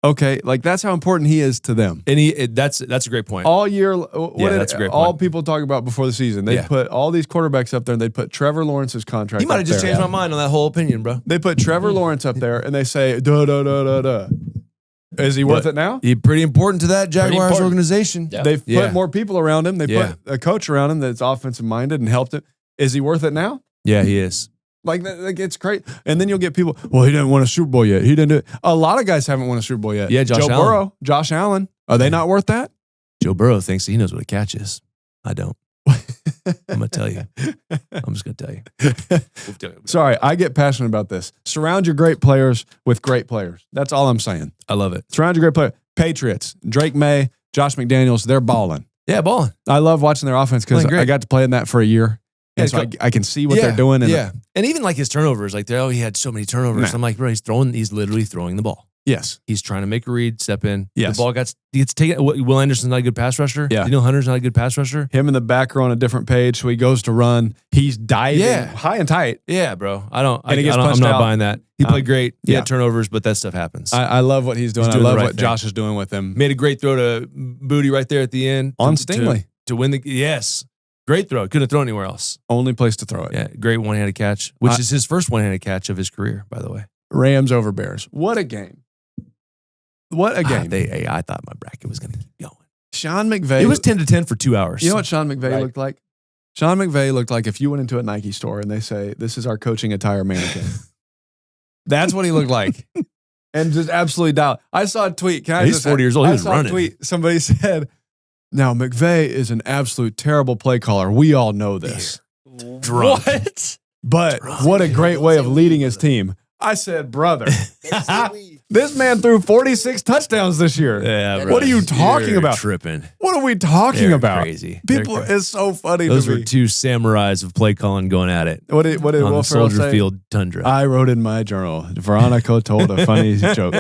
S1: Okay, like that's how important he is to them.
S2: And that's a great point.
S1: All year,
S2: that's a great
S1: all
S2: point.
S1: people talk about before the season, they put all these quarterbacks up there and they put Trevor Lawrence's contract
S2: You might have just changed my mind on that whole opinion, bro.
S1: They put Trevor Lawrence up there and they say, duh. Is he worth it now?
S2: He's pretty important to that Jaguars organization.
S4: Yeah.
S1: They've put more people around him. They put a coach around him that's offensive minded and helped him. Is he worth it now?
S2: Yeah, he is.
S1: Like it's great. And then you'll get people, well, he didn't win a Super Bowl yet. He didn't do it. A lot of guys haven't won a Super Bowl yet.
S2: Yeah, Joe
S1: Burrow, Josh Allen. Are they not worth that?
S2: Joe Burrow thinks he knows what a catch is. I don't. I'm going to tell you. I'm just going to tell you.
S1: Sorry, I get passionate about this. Surround your great players with great players. That's all I'm saying.
S2: I love it.
S1: Surround your great players. Patriots, Drake May, Josh McDaniels, they're balling.
S2: Yeah, balling.
S1: I love watching their offense because I got to play in that for a year. And so I can see what they're doing. And
S2: and even like his turnovers, like he had so many turnovers. I'm like, bro, he's literally throwing the ball.
S1: Yes.
S2: He's trying to make a read, step in.
S1: Yes.
S2: The ball gets taken. Will Anderson's not a good pass rusher.
S1: Yeah.
S2: Daniel Hunter's not a good pass rusher.
S1: Him and the back are on a different page, so he goes to run. He's diving high and tight.
S2: Yeah, bro. I'm not buying that. He played great. He had turnovers, but that stuff happens.
S1: I love what he's doing. I love what Josh is doing with him.
S2: Made a great throw to Booty right there at the end.
S1: On Stingley.
S2: To win the great throw. Couldn't have thrown anywhere else.
S1: Only place to throw it.
S2: Yeah, great one-handed catch, which is his first one-handed catch of his career, by the way.
S1: Rams over Bears. What a game. What a game.
S2: I thought my bracket was going to keep going.
S1: Sean McVay.
S2: It was 10-10 for 2 hours.
S1: You know what Sean McVay looked like? Sean McVay looked like if you went into a Nike store and they say, this is our coaching attire mannequin. That's what he looked like. And just absolutely dialed. I saw a tweet.
S2: He's 40 years old. He was running.
S1: A tweet. Somebody said, now McVay is an absolute terrible play caller. We all know this.
S2: Drunk.
S1: What? But what a great way of leading his team. I said, brother, this man threw 46 touchdowns this year.
S2: Yeah,
S1: what are you talking about?
S2: Tripping.
S1: What are we talking
S2: They're
S1: about?
S2: crazy.
S1: People, it's so funny
S2: Those
S1: to me.
S2: were two samurais of play calling going at it.
S1: What did
S2: on
S1: Will
S2: the
S1: Ferrell
S2: Soldier
S1: say?
S2: Field tundra.
S1: I wrote in my journal, Veronica told a funny joke.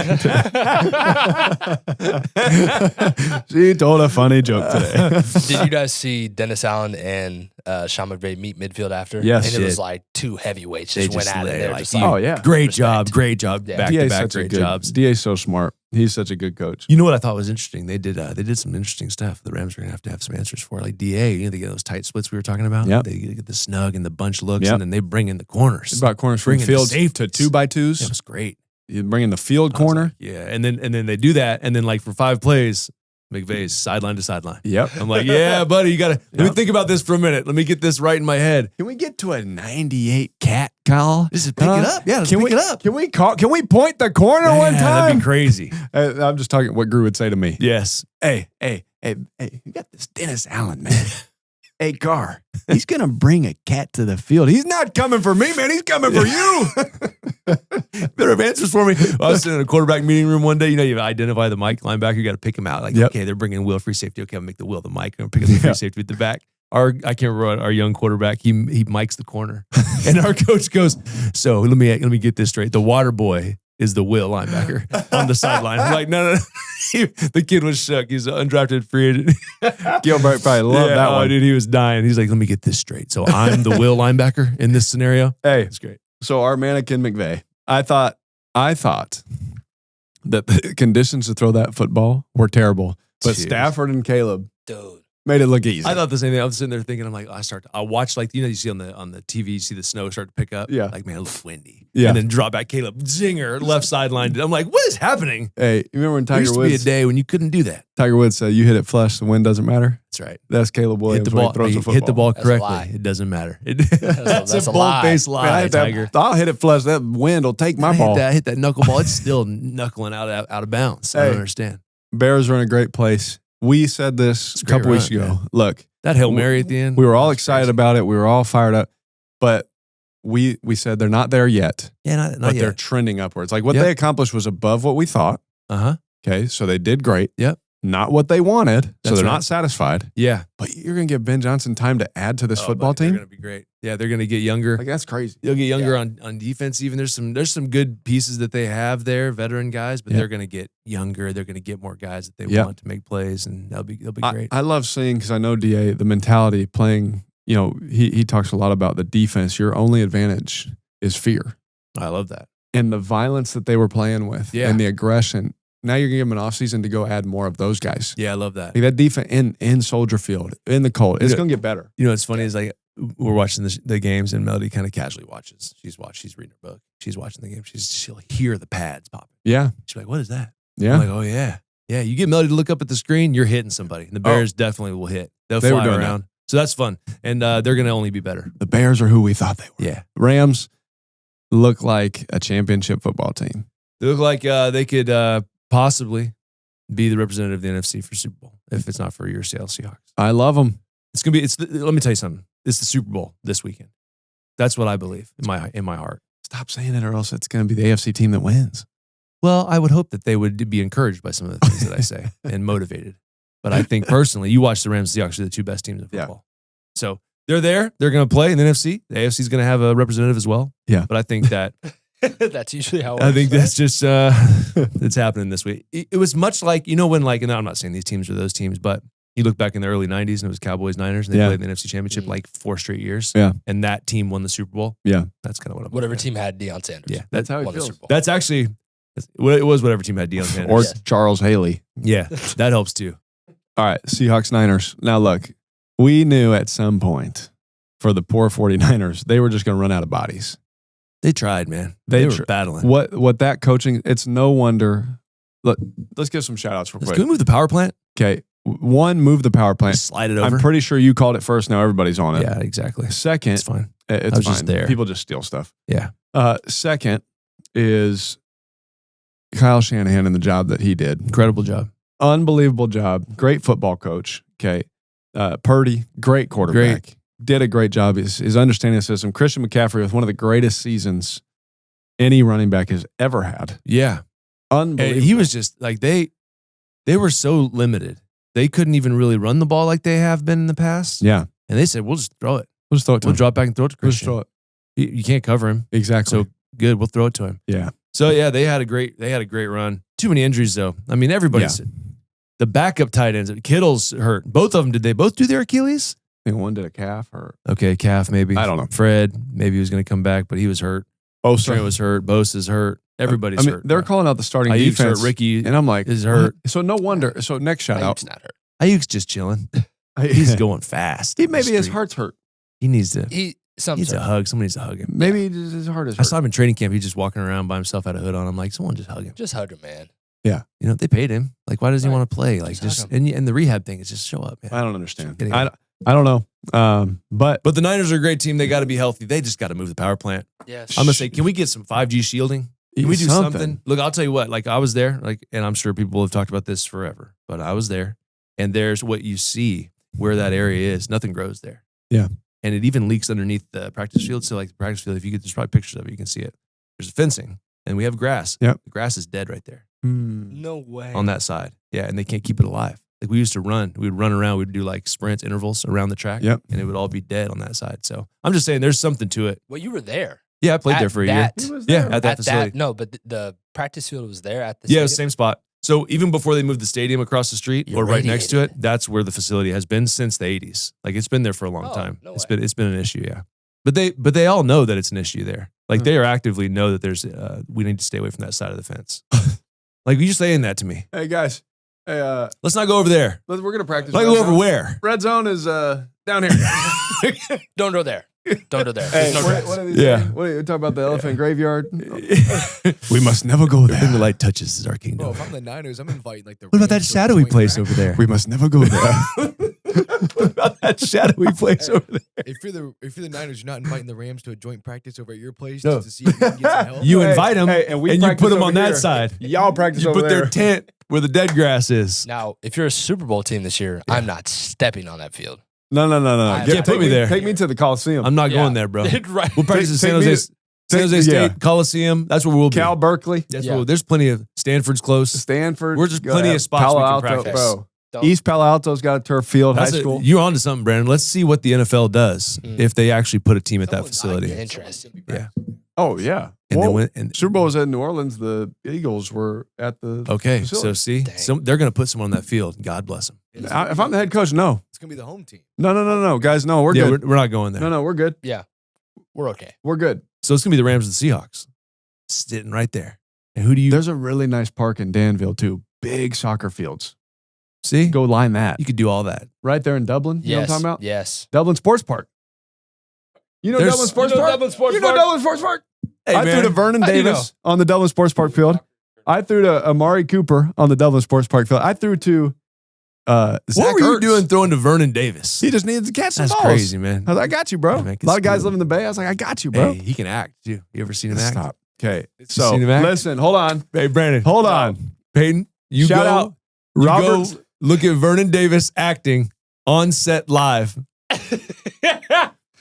S1: She told a funny joke today.
S4: Did you guys see Dennis Allen and Sean McVay meet midfield after?
S1: Yes.
S4: And it was
S2: Did.
S4: like two heavyweights
S2: They
S4: just went
S2: just
S4: at it.
S2: lay
S4: They were
S2: like
S4: just
S2: you.
S4: like,
S1: Oh, yeah.
S2: Great
S4: Respect.
S2: job. Great job.
S4: Yeah.
S2: Back
S1: DA's
S2: to back
S1: such a
S2: great
S1: good,
S2: jobs.
S1: DA's so smart. He's such a good coach.
S2: You know what I thought was interesting? They did some interesting stuff. The Rams are going to have some answers for. Like DA, they get those tight splits we were talking about.
S1: Yep.
S2: They get the snug and the bunch looks,
S1: Yep.
S2: and then they bring in the corners.
S1: He brought corners from
S2: Bringing the
S1: field to
S2: safeties.
S1: 2x2s.
S2: It was great.
S1: You bring in the field
S2: I was
S1: corner.
S2: like, yeah, and then they do that, and then like for 5 plays, McVay's sideline to sideline.
S1: Yep.
S2: I'm like, yeah, buddy, you got to let me think about this for a minute. Let me get this right in my head.
S1: Can we get to a 98 cat, Kyle?
S2: This is pick it up. Yeah, let's
S1: Can
S2: pick
S1: we,
S2: it up.
S1: Can we point the corner one
S2: Yeah,
S1: time?
S2: that'd be crazy.
S1: I'm just talking what Gru would say to me.
S2: Yes.
S1: Hey, you got this Dennis Allen, man. Hey, Carr, he's going to bring a cat to the field. He's not coming for me, man. He's coming for you.
S2: Better have answers for me. I was sitting in a quarterback meeting room one day. You identify the Mike linebacker. You got to pick him out. Like,
S1: Yep.
S2: okay, they're bringing Will free safety. Okay, I'll make the Will the Mike. I'm picking the free safety with the back. I can't remember what our young quarterback. He mics the corner, and our coach goes, "So let me get this straight. The water boy is the Will linebacker on the sideline." I'm like, no. The kid was shook. He's an undrafted free agent.
S1: Gilbert probably loved that one.
S2: Dude, he was dying. He's like, let me get this straight. So I'm the Will linebacker in this scenario.
S1: Hey,
S2: It's great.
S1: so our mannequin McVay, I thought that the conditions to throw that football were terrible, but
S2: Jeez.
S1: Stafford and Caleb
S4: dude.
S1: made it look easy.
S2: I thought the same thing. I was sitting there thinking, I'm like, I watch like, you see on the TV, you see the snow start to pick up.
S1: Yeah.
S2: Like, man, it looks windy.
S1: Yeah.
S2: And then drop back Caleb, zinger, left sideline. I'm like, what is happening?
S1: Hey, you remember when
S2: There used
S1: Tiger
S2: to be a
S1: Woods?
S2: day when you couldn't do that.
S1: Tiger Woods said, "You hit it flush, the wind doesn't matter."
S2: That's right.
S1: That's Caleb Williams.
S2: Hit the
S1: when he
S2: ball.
S1: throws a
S2: Hit the
S1: football.
S2: ball
S4: That's a
S2: correctly.
S4: lie.
S2: It doesn't matter.
S4: That's
S2: That's
S4: a
S2: a
S4: lie.
S2: bold-faced
S1: Man, I
S2: lie,
S1: hit that-
S2: Tiger.
S1: I'll hit it flush. That wind will take my ball.
S2: I hit that knuckleball. It's still knuckling out of bounds. I
S1: Hey.
S2: don't understand.
S1: Bears are in a great place. We said this
S2: It's
S1: a
S2: a great
S1: couple weeks
S2: run,
S1: ago.
S2: man.
S1: Look,
S2: That Hail Mary at the end.
S1: we were all
S2: was
S1: excited
S2: crazy.
S1: about it. We were all fired up, but we said they're not there yet,
S2: Yeah, not
S1: but they're
S2: yet.
S1: trending upwards. Like what
S2: Yep.
S1: they accomplished was above what we thought.
S2: Uh-huh.
S1: Okay, so they did great.
S2: Yep.
S1: Not what they wanted, so
S2: That's
S1: they're
S2: right.
S1: not satisfied.
S2: Yeah.
S1: But you're going to give Ben Johnson time to add to this
S2: Oh,
S1: football
S2: buddy,
S1: team?
S2: They're going to be great. Yeah, they're going to get younger.
S1: Like that's crazy.
S2: They'll get younger on defense. Even there's some good pieces that they have there, veteran guys, but
S1: Yeah.
S2: they're going to get younger. They're going to get more guys that they
S1: Yeah.
S2: want to make plays, and they'll be great.
S1: I love seeing, because I know DA, the mentality playing, he talks a lot about the defense. Your only advantage is fear.
S2: I love that.
S1: And the violence that they were playing with
S2: Yeah.
S1: and the aggression. Now you're going to give them an offseason to go add more of those guys.
S2: Yeah, I love that.
S1: Like that defense in Soldier Field, in the cold, it's
S2: Yeah.
S1: going to get better.
S2: You know what's funny is like we're watching the games, and Melody kind of casually watches. She's reading her book. She's watching the game. She'll hear the pads popping.
S1: Yeah.
S2: She's like, "What is that?"
S1: Yeah.
S2: I'm like, "Oh yeah, yeah." You get Melody to look up at the screen, you're hitting somebody. And the Bears definitely will hit. They'll
S1: They were
S2: fly
S1: doing
S2: around. So that's fun, and they're going to only be better.
S1: The Bears are who we thought they were.
S2: Yeah,
S1: Rams look like a championship football team.
S2: they look like they could possibly be the representative of the NFC for Super Bowl if it's not for your Seattle Seahawks.
S1: I love them.
S2: It's gonna be. Let me tell you something. It's the Super Bowl this weekend. That's what I believe in my heart.
S1: Stop saying it, or else it's going to be the AFC team that wins.
S2: Well, I would hope that they would be encouraged by some of the things that I say and motivated. But I think personally, you watch the Rams and Seahawks are the two best teams in
S1: Yeah.
S2: football. So they're there. They're going to play in the NFC. The AFC is going to have a representative as well.
S1: Yeah.
S2: But I think that
S4: That's usually how it
S2: I think
S4: works.
S2: that's just it's happening this week. It was much like, when and I'm not saying these teams are those teams, but you look back in the early 90s and it was Cowboys, Niners, and they
S1: Yeah.
S2: played in the NFC Championship like 4 straight years.
S1: Yeah.
S2: And that team won the Super Bowl.
S1: Yeah.
S2: That's kind of what I'm
S4: Whatever
S2: looking
S4: team had Deion Sanders.
S2: Yeah.
S1: That's how it
S4: won the
S1: feels.
S4: Super Bowl.
S2: That's actually, it was whatever team had Deion Sanders.
S1: Or
S4: Yes.
S1: Charles Haley.
S2: Yeah, that helps too.
S1: All right, Seahawks, Niners. Now, look, we knew at some point for the poor 49ers, they were just going to run out of bodies.
S2: They tried, man.
S1: They
S2: They were
S1: tr-
S2: battling.
S1: What that coaching, it's no wonder. Look, let's give some shout outs real
S2: Can
S1: quick.
S2: we move the power plant?
S1: Okay, one, move the power plant.
S2: Just slide it over.
S1: I'm pretty sure you called it first. Now everybody's on it.
S2: Yeah, exactly.
S1: Second,
S2: It's fine.
S1: it's
S2: I was
S1: fine.
S2: just there.
S1: People just steal stuff.
S2: Yeah.
S1: Second is Kyle Shanahan and the job that he did.
S2: Incredible job.
S1: Unbelievable job. Great football coach. Okay. Purdy, great quarterback. Did a great job. His understanding of the system. Christian McCaffrey with one of the greatest seasons any running back has ever had.
S2: Yeah.
S1: Unbelievable.
S2: And he was just like, they were so limited. They couldn't even really run the ball like they have been in the past.
S1: Yeah.
S2: And they said, we'll just throw it.
S1: We'll just throw it to
S2: We'll
S1: him.
S2: drop back and throw it to
S1: We'll just
S2: Christian.
S1: throw it.
S2: You can't cover him.
S1: Exactly.
S2: So good. We'll throw it to him.
S1: Yeah.
S2: So yeah, they had a great run. Too many injuries though. I mean, everybody's the backup tight ends. Kittle's hurt. Both of them, did they both do their Achilles?
S1: I think one did a calf or
S2: Okay, calf maybe.
S1: I don't know.
S2: Fred, maybe he was going to come back, but he was hurt. Trent was hurt. Bosa's hurt. Everybody's hurt.
S1: They're calling out the starting
S2: Ayuk's
S1: defense.
S2: hurt. Ricky
S1: and I'm like,
S2: is hurt.
S1: So no wonder. So next shout out.
S4: Ayuk's not hurt.
S2: Ayuk's just chilling. He's going fast.
S1: He
S2: on the
S1: maybe his
S2: street.
S1: heart's hurt.
S2: He needs to.
S4: He
S2: needs a hug. Someone needs to hug him.
S1: Maybe his heart is
S2: I
S1: hurt.
S2: saw him in training camp. He's just walking around by himself, had a hood on. I'm like, someone just hug him.
S4: Just hug him, man.
S1: Yeah.
S2: You know, they paid him. Like, why does he
S4: Right.
S2: want to play? Like,
S4: Just
S2: just
S4: hug
S2: and the rehab thing is just show up. Man.
S1: I don't understand.
S2: Kidding.
S1: I don't know. But
S2: But the Niners are a great team. They got to be healthy. They just got to move the power plant.
S4: Yes.
S2: I'm gonna say, can we get some 5G shielding? Can we do something? Look, I'll tell you what. Like, I was there. Like, and I'm sure people have talked about this forever. But I was there, and there's what you see where that area is. Nothing grows there.
S1: Yeah.
S2: And it even leaks underneath the practice field. So, like the practice field, if you get there's probably pictures of it, you can see it. There's fencing, and we have grass.
S1: Yep.
S2: The grass is dead right there
S4: No way.
S2: on that side. Yeah, and they can't keep it alive. Like we used to run. We would run around. We'd do like sprint intervals around the track.
S1: Yep.
S2: And it would all be dead on that side. So I'm just saying there's something to it.
S4: Well, you were there.
S2: Yeah, I played
S4: At
S2: there for a year.
S4: that-
S1: He was
S2: Yeah,
S1: there.
S2: at that
S4: At
S2: facility.
S4: that, no, but the practice field was there at the
S2: Yeah, it was
S4: stadium?
S2: same spot. So even before they moved the stadium across the street
S4: You're
S2: or right next to
S4: radiated.
S2: it, that's where the facility has been since the 80s. Like it's been there for a long
S4: Oh,
S2: time.
S4: no
S2: It's
S4: way.
S2: been an issue, yeah. But they all know that it's an issue there. Like they are actively know that there's we need to stay away from that side of the fence. Like you saying that to me.
S1: Hey guys. Hey,
S2: Let's not go over there.
S1: we're gonna practice.
S2: Let's
S1: red
S2: go over
S1: zone.
S2: where?
S1: Red zone is down here.
S4: Don't go there. Don't go there.
S1: Hey,
S4: There's no
S1: what,
S4: grass.
S1: what are these
S2: Yeah.
S1: saying? What are you talking about? The elephant graveyard? We must never go
S2: Everything the
S1: there.
S2: light touches is our
S5: Bro,
S2: kingdom.
S5: if I'm the Niners, I'm inviting like the.
S2: What about that
S5: Rams to a
S2: shadowy
S5: joint
S2: place
S5: practice.
S2: over there?
S1: We must never go there.
S2: What about that shadowy place over there?
S5: If you're the Niners, you're not inviting the Rams to a joint practice over at your place
S2: No.
S5: just to see if you can get some help.
S2: You
S1: Hey,
S2: invite them
S1: hey, and we
S2: and you
S1: practice
S2: put them
S1: over
S2: on that
S1: here.
S2: side.
S1: Y'all practice
S2: You
S1: over
S2: put
S1: there.
S2: their tent where the dead grass is.
S4: Now, if you're a Super Bowl team this year, I'm not stepping on that field.
S1: No.
S4: I can't
S2: put me there.
S1: Take me to the Coliseum.
S2: I'm not
S4: Yeah.
S2: going there, bro.
S4: Right.
S2: We'll practice
S1: Take
S2: at
S1: me
S2: San Jose State
S1: yeah.
S2: Coliseum. That's where we'll be.
S1: Cal Berkeley,
S2: That's
S4: Yeah.
S2: where there's plenty of Stanford's close.
S1: Stanford.
S2: We're just plenty of spots
S1: Palo
S2: we can
S1: Alto,
S2: practice.
S1: bro.
S4: Don't-
S1: East Palo Alto's got a turf field,
S2: That's
S1: high
S2: it.
S1: school.
S2: You're on to something, Brandon. Let's see what the NFL does if they actually put a team at that
S4: Someone's
S2: facility.
S4: not interested.
S2: Yeah.
S1: Oh yeah.
S2: And
S1: Well,
S2: then when, and
S1: Super Bowl was in New Orleans. The Eagles were at the.
S2: okay,
S1: facility.
S2: so see,
S4: Dang.
S2: they're going to put someone on that field. God bless them.
S5: It's
S1: If I'm the head coach, no,
S5: It's gonna be the home team.
S1: no, guys, no, we're
S2: Yeah,
S1: good.
S2: we're not going there.
S1: No, we're good.
S4: We're okay.
S1: We're good.
S2: So it's going to be the Rams and the Seahawks sitting right there. And who do you
S1: There's a really nice park in Danville too. Big soccer fields.
S2: see?
S1: Go line that
S2: You could do all that.
S1: right there in Dublin. You know
S4: Yes.
S1: what I'm talking about?
S4: Yes.
S1: Dublin Sports Park. You know
S2: There's-
S1: Dublin Sports
S4: You know
S1: Park?
S4: Dublin Sports
S1: You know
S4: Park?
S1: Dublin Sports Park?
S2: Hey,
S1: I threw
S2: man.
S1: to Vernon
S2: How do you
S1: Davis on the Dublin Sports Park field. I threw to Amari Cooper on the Dublin Sports Park field. I threw to Zach
S2: What were you
S1: Ertz.
S2: doing throwing to Vernon Davis?
S1: He just needed to catch some
S2: That's
S1: balls.
S2: crazy, man.
S1: I was like, I got you, bro.
S2: Yeah, man,
S1: a lot of guys
S2: screw
S1: live in the Bay. I was like, I got you, bro.
S2: Hey, he can act too. You ever seen him act?
S1: Stop. Okay.
S2: You
S1: So
S2: seen him act?
S1: listen, hold on.
S2: Hey, Brandon.
S1: Hold on.
S2: Peyton, you
S1: Shout
S2: go.
S1: out
S2: You
S1: Robert.
S2: go look at Vernon Davis acting on set live.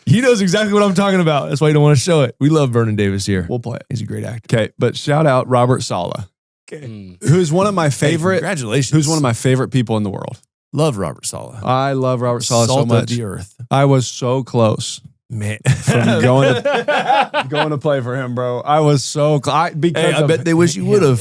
S2: He knows exactly what I'm talking about. That's why you don't want to show it. We love Vernon Davis here.
S1: We'll play it.
S2: He's a great actor.
S1: Okay, but shout out Robert Sala,
S4: Mm.
S1: who's one of my
S2: Hey,
S1: favorite.
S2: congratulations.
S1: Who's one of my favorite people in the world.
S2: Love Robert Sala.
S1: I love Robert Sala so
S2: Salt
S1: much.
S2: of the earth.
S1: I was so close
S2: Man.
S1: from going to play for him, bro. I was so close because
S2: Hey, I
S1: of
S2: bet they wish you would have.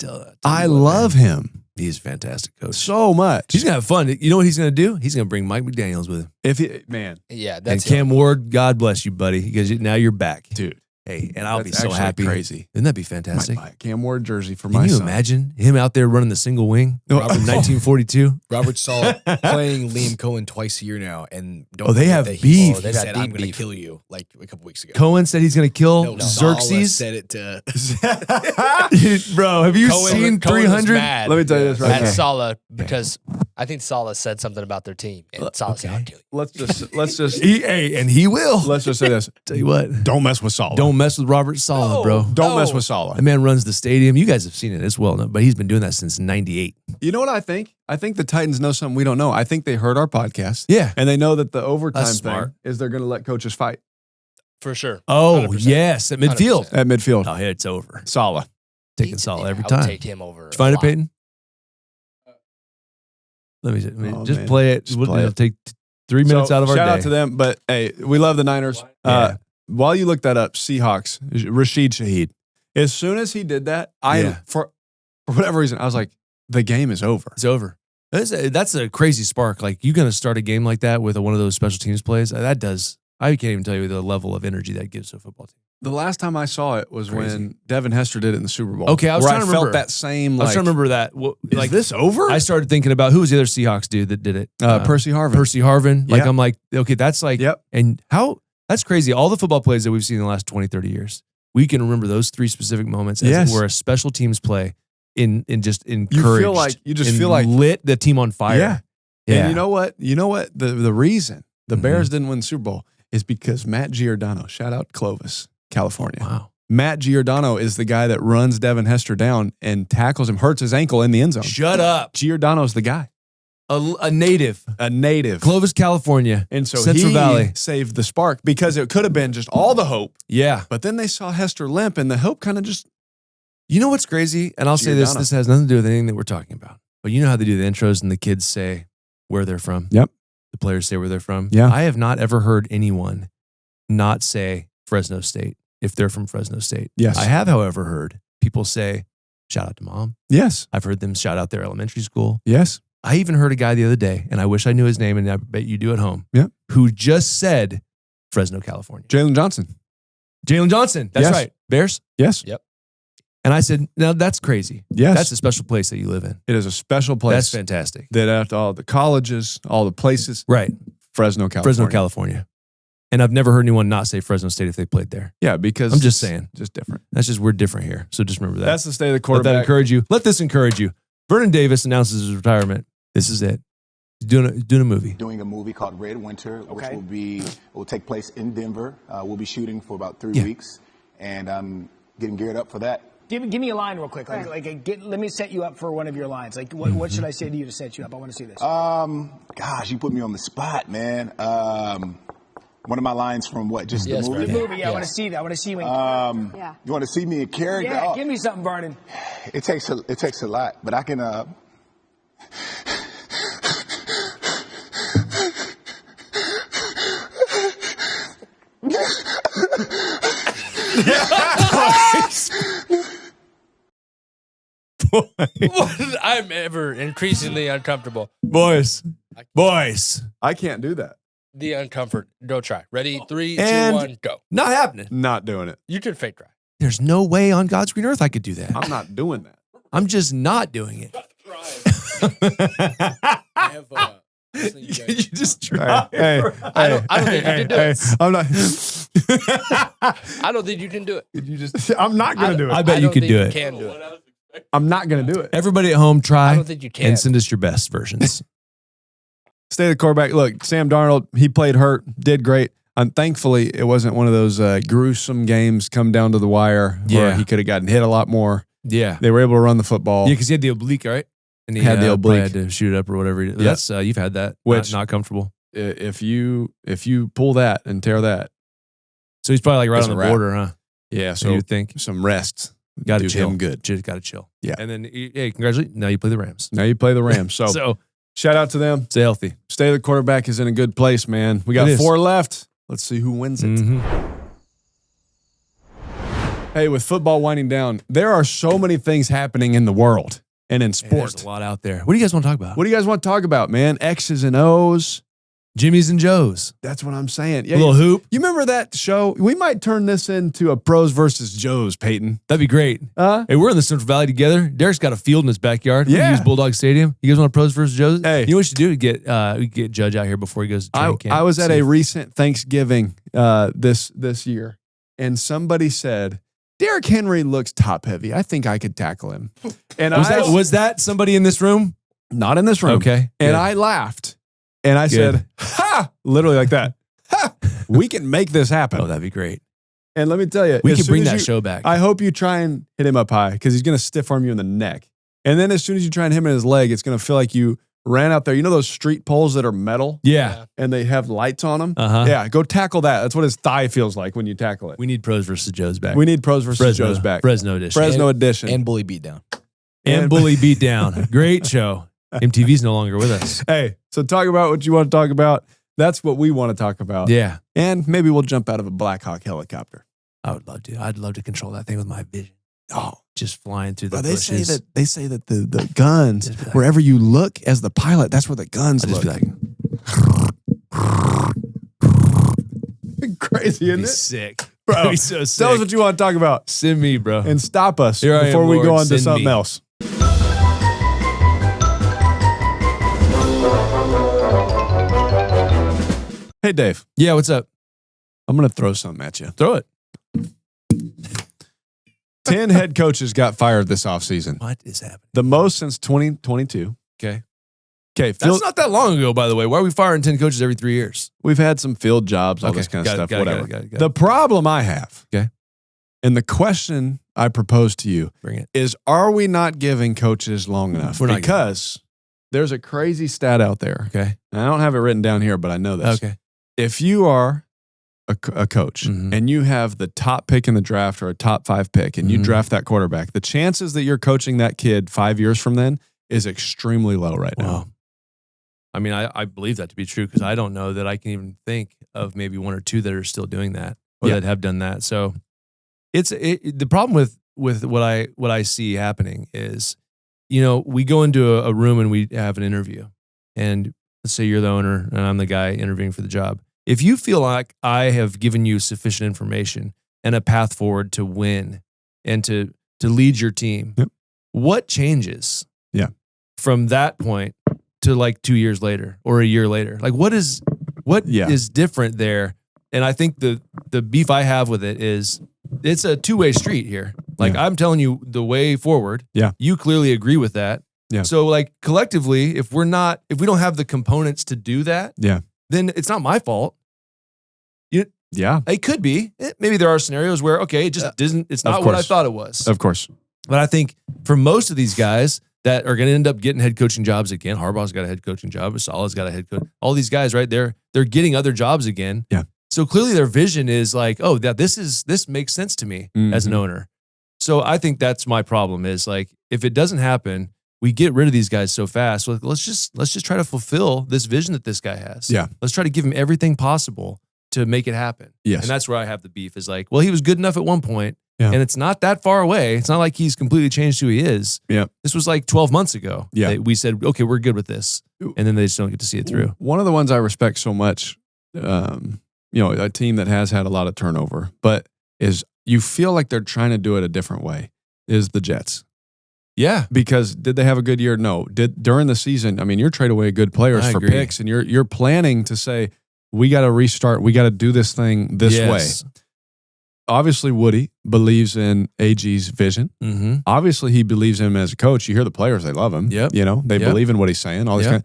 S4: Yeah.
S1: I love him
S2: He's a fantastic coach.
S1: so much.
S2: He's gonna have fun. You know what he's gonna do? He's gonna bring Mike McDaniels with him.
S1: If he, man,
S4: Yeah,
S2: And
S4: that's
S2: Cam Ward, God bless you, buddy, because now you're back.
S1: dude,
S2: Hey, and I'll be
S1: that's
S2: so
S1: actually
S2: happy.
S1: Crazy.
S2: Wouldn't that be fantastic?
S1: My Cam Ward jersey for
S2: Can
S1: my
S2: you
S1: son.
S2: imagine him out there running the single wing
S1: No,
S2: from 1942?
S5: Robert Sala playing Liam Cohen twice a year now, and don't
S2: Oh, they
S5: forget
S2: have
S5: that
S2: beef.
S5: He
S4: They got
S5: said,
S4: deep
S5: "I'm going to
S4: beef.
S5: kill you," like a couple weeks ago.
S2: Cohen said he's going to kill
S5: No, Sala
S2: Xerxes.
S5: said it to.
S2: Bro, have you
S4: Cohen-
S2: seen
S4: Cohen was
S2: 300?
S4: mad
S1: Let me tell you this right
S4: at
S1: now.
S4: Sala because I think Sala said something about their team, and Sala said,
S2: okay.
S4: "I'll kill you."
S1: Let's just
S2: He will.
S1: let's just say this.
S2: Tell you what,
S1: Don't mess with Sala.
S2: don't mess with Robert Sala,
S4: No.
S2: bro.
S1: Don't mess
S4: No.
S1: with Sala.
S2: That man runs the stadium. You guys have seen it as well, but he's been doing that since '98.
S1: You know what I think? I think the Titans know something we don't know. I think they heard our podcast.
S2: Yeah.
S1: And they know that the overtime
S2: That's
S1: thing
S2: smart.
S1: is they're going to let coaches fight.
S4: For sure.
S2: Oh,
S4: 100%.
S2: yes. At midfield.
S4: 100%.
S1: At midfield.
S2: Oh, it's over.
S1: Saleh.
S2: Taking Saleh every
S4: I
S2: time.
S4: would take him over.
S2: Did you find
S4: a
S2: it,
S4: lot.
S2: Peyton? Let me just
S1: man.
S2: play it.
S1: Just
S2: It'll
S1: play it.
S2: take 3 minutes out of our
S1: shout
S2: day.
S1: out to them. But hey, we love the Niners.
S2: Yeah.
S1: While you look that up, Seahawks, Rashid Shaheed. As soon as he did that, for whatever reason, I was like, the game is over.
S2: It's over. That's a crazy spark. Like, you're going to start a game like that with one of those special teams plays. That does. I can't even tell you the level of energy that gives to a football team.
S1: The last time I saw it was
S2: Crazy.
S1: when Devin Hester did it in the Super Bowl.
S2: Okay, I was
S1: where
S2: trying to
S1: felt
S2: remember.
S1: that same.
S2: I was trying to remember that.
S1: Is this over?
S2: I started thinking about who was the other Seahawks dude that did it.
S1: Percy Harvin.
S2: Percy Harvin. Like,
S1: Yeah.
S2: I'm like, okay, that's like,
S1: Yep.
S2: and that's crazy. All the football plays that we've seen in the last 20, 30 years, we can remember those 3 specific moments as
S1: Yes.
S2: it were a special teams play in just encouraged.
S1: You just
S2: and
S1: feel like
S2: lit the team on fire.
S1: Yeah.
S2: Yeah.
S1: And you know what? The reason the Bears didn't win the Super Bowl is because Matt Giordano, shout out Clovis, California.
S2: Wow.
S1: Matt Giordano is the guy that runs Devin Hester down and tackles him, hurts his ankle in the end zone.
S2: Shut up.
S1: Giordano's the guy.
S2: A native.
S1: A native.
S2: Clovis, California.
S1: And so
S2: Central
S1: he
S2: Valley.
S1: saved the spark because it could have been just all the hope.
S2: Yeah.
S1: But then they saw Hester limp and the hope kind of just.
S2: You know what's crazy? And I'll say this
S1: Giordano.
S2: has nothing to do with anything that we're talking about. But you know how they do the intros and the kids say where they're from?
S1: Yep.
S2: The players say where they're from?
S1: Yeah.
S2: I have not ever heard anyone not say Fresno State if they're from Fresno State.
S1: Yes.
S2: I have, however, heard people say, shout out to mom.
S1: Yes.
S2: I've heard them shout out their elementary school.
S1: Yes.
S2: I even heard a guy the other day, and I wish I knew his name, and I bet you do at home,
S1: Yeah.
S2: who just said Fresno, California.
S1: Jalen Johnson.
S2: Jalen Johnson. That's
S1: Yes.
S2: right. Bears.
S1: Yes.
S4: Yep.
S2: And I said, now that's crazy.
S1: Yes.
S2: That's a special place that you live in.
S1: It is a special place.
S2: That's fantastic.
S1: That after all the colleges, all the places,
S2: Right.
S1: Fresno, California.
S2: Fresno, California. And I've never heard anyone not say Fresno State if they played there.
S1: Yeah, because
S2: I'm just
S1: it's
S2: saying.
S1: just different.
S2: That's just, we're different here. So just remember that.
S1: That's the state of the
S2: Let that
S1: quarterback.
S2: encourage you. Let this encourage you. Vernon Davis announces his retirement. This is it. He's doing a movie.
S6: Doing a movie called Red Winter, which will take place in Denver. We'll be shooting for about 3 weeks, and I'm getting geared up for that.
S7: Give me a line real quick. Let me set you up for one of your lines. Like, what should I say to you to set you up? I want to see this.
S6: Gosh, you put me on the spot, man. One of my lines from what? Just
S4: Yes,
S6: the movie?
S7: The movie. I want to see that. I want to see you.
S6: You want to see me in character?
S7: Yeah,
S6: Oh,
S7: give me something, Vernon.
S6: it takes a lot, but I can.
S4: I'm ever increasingly uncomfortable.
S2: Boys.
S1: I can't do that.
S4: The uncomfort. Go try. Ready? 3, 2,
S2: And-
S4: 1, go.
S2: Not happening.
S1: Not doing it.
S4: You did fake try.
S2: There's no way on God's green earth I could do that.
S1: I'm not doing that.
S2: I'm just not doing it.
S5: I have
S2: You just try.
S1: Hey,
S4: I don't think you can do it.
S1: I'm not.
S4: I don't think you can do it.
S1: You just. I'm not gonna do it.
S2: I bet you
S4: don't
S2: could
S4: think
S2: do
S4: you
S2: it.
S4: can do it.
S1: I'm not gonna do it.
S2: Everybody at home, try.
S4: I don't think you can.
S2: And send us your best versions.
S1: State of the quarterback. Look, Sam Darnold. He played hurt. Did great. Thankfully, it wasn't one of those gruesome games come down to the wire where
S2: Yeah.
S1: he could have gotten hit a lot more.
S2: Yeah.
S1: They were able to run the football.
S2: Yeah, because he had the oblique, right? And he
S1: Had the
S2: probably
S1: oblique.
S2: had to shoot it up or whatever.
S1: Yeah.
S2: That's you've had that.
S1: Which-
S2: not comfortable.
S1: If you pull that and tear that,
S2: So he's probably like right
S1: It's
S2: on
S1: a
S2: the
S1: wrap.
S2: border, huh?
S1: yeah.
S2: So
S1: So
S2: you think
S1: some rest.
S2: got to
S1: do
S2: chill.
S1: him good.
S2: Got to chill.
S1: Yeah.
S2: And then hey, congratulations. Now you play the Rams.
S1: Now you play the Rams. So,
S2: So
S1: shout out to them.
S2: stay healthy.
S1: State of the quarterback is in a good place, man. We got
S2: It is.
S1: 4 left. Let's see who wins it.
S2: Mhm.
S1: Hey, with football winding down, there are so many things happening in the world and in
S2: Man,
S1: sport.
S2: there's a lot out there. What do you guys want to talk about?
S1: What do you guys want to talk about, man? X's and O's.
S2: Jimmy's and Joe's.
S1: That's what I'm saying.
S2: A
S1: Yeah,
S2: little hoop.
S1: you remember that show? We might turn this into a pros versus Joes, Peyton.
S2: That'd be great. Hey, we're in the Central Valley together. Derek's got a field in his backyard. We
S1: Yeah.
S2: use Bulldog Stadium. You guys want to pros versus Joe's?
S1: Hey.
S2: You know what we should do? We get Judge out here before he goes to training camp.
S1: I was at
S2: See
S1: a
S2: if-
S1: recent Thanksgiving this year, and somebody said, Derrick Henry looks top heavy. I think I could tackle him. And
S2: was that somebody in this room?
S1: not in this room.
S2: Okay.
S1: And
S2: good.
S1: I laughed. And I said, ha, literally like that. Ha, we can make this happen.
S2: Oh, that'd be great.
S1: And let me tell you,
S2: We
S1: as
S2: could
S1: soon
S2: bring
S1: as
S2: that
S1: you-
S2: show back.
S1: I hope you try and hit him up high because he's going to stiff arm you in the neck. And then as soon as you try and hit him in his leg, it's going to feel like you ran out there. You know those street poles that are metal?
S2: Yeah.
S1: And they have lights on them?
S2: Uh-huh.
S1: Yeah, go tackle that. That's what his thigh feels like when you tackle it.
S2: We need pros versus Joes back.
S1: We need pros versus Joes back.
S2: Fresno edition.
S1: Fresno edition.
S5: And bully beatdown.
S2: And Bully Beatdown. Great show. MTV's no longer with us.
S1: Hey, so talk about what you want to talk about. That's what we want to talk about.
S2: Yeah.
S1: And maybe we'll jump out of a Black Hawk helicopter.
S2: I would love to. I'd love to control that thing with my vision. Oh, just flying through the
S1: they
S2: bushes.
S1: say that the guns,
S2: Just be like-
S1: wherever you look as the pilot, that's where the guns
S2: I'd just
S1: look.
S2: be like,
S1: Crazy,
S2: it'd
S1: isn't
S2: be
S1: it?
S2: sick.
S1: Bro,
S2: It'd be so sick.
S1: tell us what you want to talk about
S2: Send me, bro.
S1: and stop us
S2: Here I am,
S1: before we go
S2: Lord,
S1: on to
S2: send
S1: something
S2: me.
S1: else. Hey, Dave,
S2: Yeah, what's up?
S1: I'm going to throw something at you.
S2: Throw it.
S1: 10 head coaches got fired this offseason.
S2: What is happening?
S1: The most since 2022.
S2: Okay.
S1: Okay,
S2: That's not that long ago, by the way. Why are we firing 10 coaches every 3 years?
S1: we've had some field jobs, all
S2: Okay,
S1: this kind of
S2: got it,
S1: stuff,
S2: got it,
S1: whatever.
S2: got it.
S1: The problem I have,
S2: Okay.
S1: and the question I propose to you
S2: Bring it.
S1: is, are we not giving coaches long enough?
S2: We're not
S1: Because there's a crazy stat out there.
S2: Okay.
S1: And I don't have it written down here, but I know this.
S2: Okay.
S1: If you are a coach
S2: Mhm.
S1: and you have the top pick in the draft or a top 5 pick and you
S2: Mhm.
S1: draft that quarterback, the chances that you're coaching that kid 5 years from then is extremely low right now.
S2: Wow. I mean, I believe that to be true because I don't know that I can even think of maybe 1 or 2 that are still doing that or
S1: Yeah.
S2: that have done that. So the problem with what I see happening is, we go into a room and we have an interview, and let's say you're the owner and I'm the guy interviewing for the job. If you feel like I have given you sufficient information and a path forward to win and to lead your team,
S1: Yep.
S2: what changes?
S1: Yeah.
S2: From that point to like 2 years later or a year later, like what is different there? And I think the beef I have with it is it's a two-way street here. Like
S1: Yeah.
S2: I'm telling you the way forward.
S1: Yeah.
S2: You clearly agree with that.
S1: Yeah.
S2: So like collectively, if we don't have the components to do that,
S1: Yeah.
S2: then it's not my fault.
S1: Yeah,
S2: It could be. Maybe there are scenarios where, okay, it just isn't, it's
S1: Of
S2: not what I
S1: course.
S2: thought it was.
S1: of course.
S2: But I think for most of these guys that are going to end up getting head coaching jobs again, Harbaugh's got a head coaching job, Salah's got a head coach. All these guys, right? They're getting other jobs again.
S1: Yeah.
S2: So clearly their vision is like, oh, this makes sense to me as an owner. So I think that's my problem is like, if it doesn't happen, we get rid of these guys so fast. Like, let's just try to fulfill this vision that this guy has.
S1: Yeah.
S2: Let's try to give him everything possible to make it happen.
S1: Yes.
S2: And that's where I have the beef is like, well, he was good enough at one point.
S1: Yeah.
S2: And it's not that far away. It's not like he's completely changed who he is.
S1: Yeah.
S2: This was like 12 months ago.
S1: Yeah.
S2: We said, okay, we're good with this. And then they just don't get to see it through.
S1: One of the ones I respect so much, a team that has had a lot of turnover, but is you feel like they're trying to do it a different way, is the Jets.
S2: Yeah.
S1: Because did they have a good year? No. During the season, I mean, you're trading away good players
S2: I
S1: for
S2: agree.
S1: picks, and you're planning to say, we got to restart. We got to do this thing this
S2: Yes.
S1: way. Obviously, Woody believes in AG's vision.
S2: Mm-hmm.
S1: Obviously, he believes in him as a coach. You hear the players; they love him.
S2: Yep.
S1: They
S2: Yep.
S1: believe in what he's saying. All these
S2: Yep.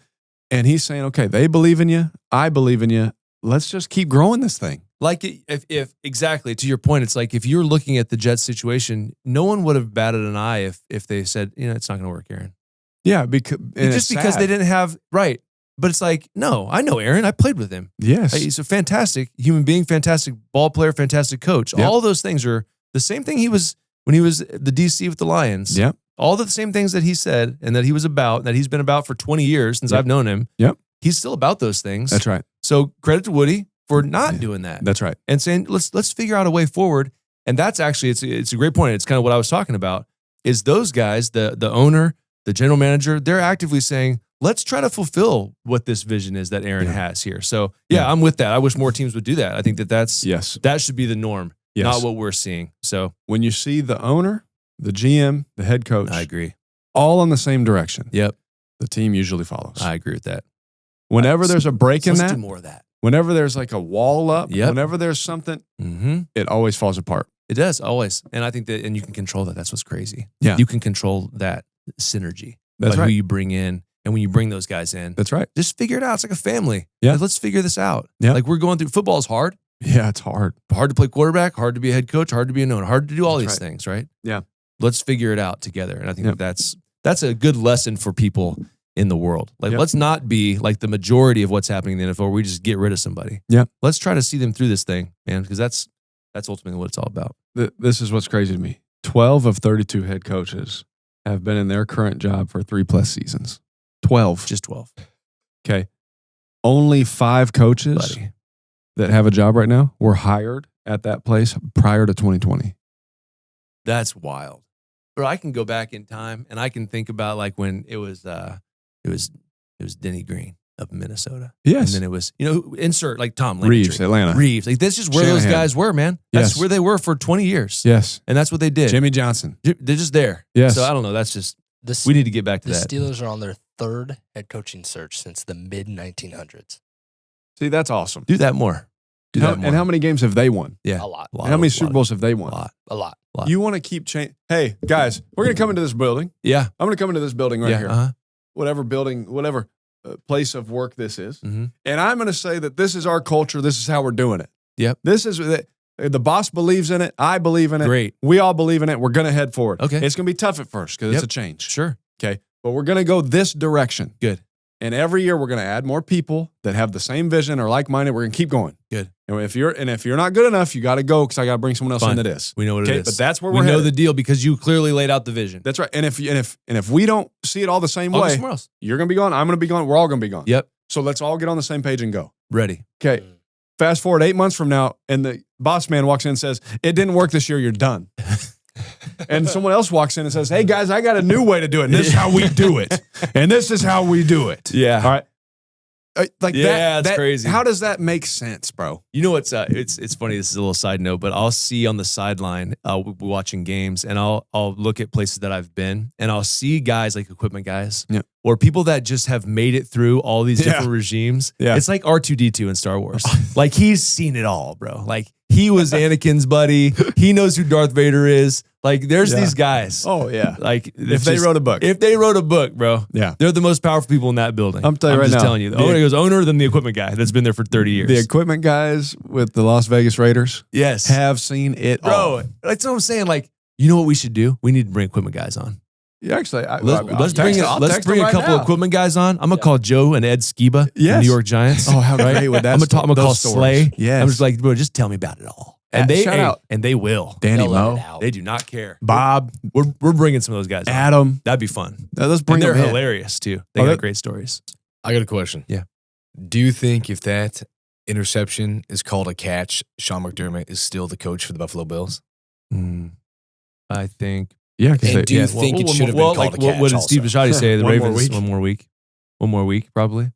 S1: and he's saying, "Okay, they believe in you. I believe in you. Let's just keep growing this thing."
S2: Like if exactly to your point, it's like if you're looking at the Jets situation, no one would have batted an eye if they said, it's not going to work, Aaron.
S1: Yeah, because
S2: Because they didn't have right. But it's like, no, I know Aaron. I played with him.
S1: Yes,
S2: He's a fantastic human being, fantastic ball player, fantastic coach.
S1: Yep.
S2: All those things are the same thing he was when he was the DC with the Lions.
S1: Yep.
S2: All the same things that he said and that he was about, that he's been about for 20 years since
S1: Yep.
S2: I've known him.
S1: Yep.
S2: He's still about those things.
S1: That's right.
S2: So credit to Woody for not doing that.
S1: That's right.
S2: And saying, let's figure out a way forward. And that's actually, it's a great point. It's kind of what I was talking about is those guys, the owner, the general manager, they're actively saying, let's try to fulfill what this vision is that Aaron has here. So
S1: Yeah.
S2: I'm with that. I wish more teams would do that. I think that
S1: Yes.
S2: that should be the norm,
S1: Yes.
S2: not what we're seeing. So
S1: When you see the owner, the GM, the head coach,
S2: I agree.
S1: all in the same direction,
S2: Yep.
S1: the team usually follows.
S2: I agree with that.
S1: Whenever there's a break in
S2: Let's
S1: that,
S2: do more of that.
S1: whenever there's like a wall up,
S2: Yep.
S1: whenever there's something,
S2: Mm-hmm.
S1: it always falls apart.
S2: It does always. And I think that, and you can control that. That's what's crazy.
S1: Yeah.
S2: You can control that synergy.
S1: That's
S2: by
S1: right.
S2: who you bring in. And when you bring those guys in,
S1: That's right.
S2: just figure it out. It's like a family.
S1: Yeah.
S2: Like, let's figure this out.
S1: Yeah.
S2: Like we're going through football is hard.
S1: Yeah, it's hard.
S2: Hard to play quarterback, hard to be a head coach, hard to be an owner, hard to do all
S1: That's
S2: these things, right?
S1: Yeah.
S2: Let's figure it out together. And I think
S1: Yeah.
S2: that's a good lesson for people in the world. Like,
S1: Yep.
S2: let's not be like the majority of what's happening in the NFL where we just get rid of somebody.
S1: Yeah.
S2: Let's try to see them through this thing, man, because that's ultimately what it's all about.
S1: This is what's crazy to me. 12 of 32 head coaches have been in their current job for 3+ seasons. 12.
S2: Just 12.
S1: Okay. Only 5 coaches
S2: Buddy.
S1: that have a job right now were hired at that place prior to 2020.
S2: That's wild. Bro, I can go back in time and I can think about like when it was Denny Green up in Minnesota.
S1: Yes.
S2: And then it was, insert like Tom Landry.
S1: Reeves, Atlanta.
S2: Reeves. Like that's just where those
S1: Shanahan.
S2: guys were, man. That's
S1: Yes.
S2: where they were for 20 years.
S1: Yes.
S2: And that's what they did.
S1: Jimmy Johnson.
S2: They're just there.
S1: Yes.
S2: So I don't know. That's just,
S4: The,
S2: we need to get back to
S4: the
S2: that.
S4: Steelers are on their 3rd head coaching search since the mid-1900s.
S1: See, that's awesome.
S2: Do that more. Do that more.
S1: And how many games have they won?
S2: Yeah.
S4: A lot.
S1: And how many Super Bowls have they won?
S2: A lot.
S1: You want to keep change. Hey, guys, we're going to come into this building.
S2: Yeah.
S1: I'm going to come into this building right
S2: Yeah.
S1: here.
S2: Uh-huh.
S1: Whatever building, whatever place of work this is.
S2: Mm-hmm.
S1: And I'm going to say that this is our culture. This is how we're doing it.
S2: Yep.
S1: This is the boss believes in it. I believe in it.
S2: Great.
S1: We all believe in it. We're going to head forward.
S2: Okay.
S1: It's going to be tough at first because
S2: Yep.
S1: it's a change.
S2: Sure.
S1: Okay. But we're going to go this direction.
S2: Good.
S1: And every year we're going to add more people that have the same vision or like-minded. We're going to keep going.
S2: Good.
S1: And if you're not good enough, you got to go because I got to bring someone else
S2: Fine.
S1: into this.
S2: We know what
S1: Okay,
S2: it is.
S1: but that's where
S2: we
S1: we're
S2: know
S1: headed.
S2: the deal because you clearly laid out the vision.
S1: That's right. And if we don't see it all the same
S2: I'll go
S1: way,
S2: somewhere else.
S1: you're going to be gone. I'm going to be gone. We're all going to be gone.
S2: Yep.
S1: So let's all get on the same page and go.
S2: Ready.
S1: Okay. Fast forward 8 months from now, and the boss man walks in and says, "It didn't work this year. You're done." And someone else walks in and says, "Hey guys, I got a new way to do it. And this is how we do it. And this is how we do it."
S2: Yeah.
S1: All right. Like
S2: Yeah, that's crazy.
S1: How does that make sense, bro?
S2: You know what's it's funny. This is a little side note, but I'll see on the sideline watching games, and I'll look at places that I've been, and I'll see guys like equipment guys,
S1: Yeah.
S2: or people that just have made it through all these
S1: Yeah.
S2: different regimes.
S1: Yeah.
S2: It's like R2-D2 in Star Wars. Like he's seen it all, bro. Like he was Anakin's buddy. He knows who Darth Vader is. Like there's
S1: Yeah.
S2: these guys.
S1: Oh yeah.
S2: Like
S1: If they wrote a book.
S2: If they wrote a book, bro.
S1: Yeah.
S2: They're the most powerful people in that building.
S1: I'm telling you right
S2: just
S1: now,
S2: telling you. The
S1: the-
S2: owner goes owner than the equipment guy that's been there for 30 years.
S1: The equipment guys with the Las Vegas Raiders
S2: yes.
S1: have seen it all.
S2: Bro, that's what I'm saying. Like, you know what we should do? We need to bring equipment guys on.
S1: Yeah, actually,
S2: Let's bring a couple of equipment guys on. I'm gonna call Joe and Ed Skiba, the
S1: Yes.
S2: New York Giants.
S1: Oh, how great would that
S2: I'm gonna call
S1: those stories.
S2: Slay.
S1: Yes.
S2: I'm just like, bro, just tell me about it all. And
S1: Shout out.
S2: and they will.
S1: Danny
S4: They'll let it
S1: Moe,
S4: out.
S2: They do not care.
S1: Bob,
S2: We're bringing some of those guys on.
S1: Adam.
S2: That'd be fun.
S1: Let's
S2: And
S1: bring
S2: they're
S1: them in.
S2: hilarious too. They
S1: Oh,
S2: got
S1: that-
S2: great stories.
S5: I got a question.
S2: Yeah.
S5: Do you think if that interception is called a catch, Sean McDermott is still the coach for the Buffalo Bills?
S2: I think.
S1: Yeah, because
S5: And do you think it should have been called a catch
S2: what did Steve
S5: also?
S2: Bisciotti say? The
S1: One more
S2: Ravens,
S1: week?
S2: One more week, probably.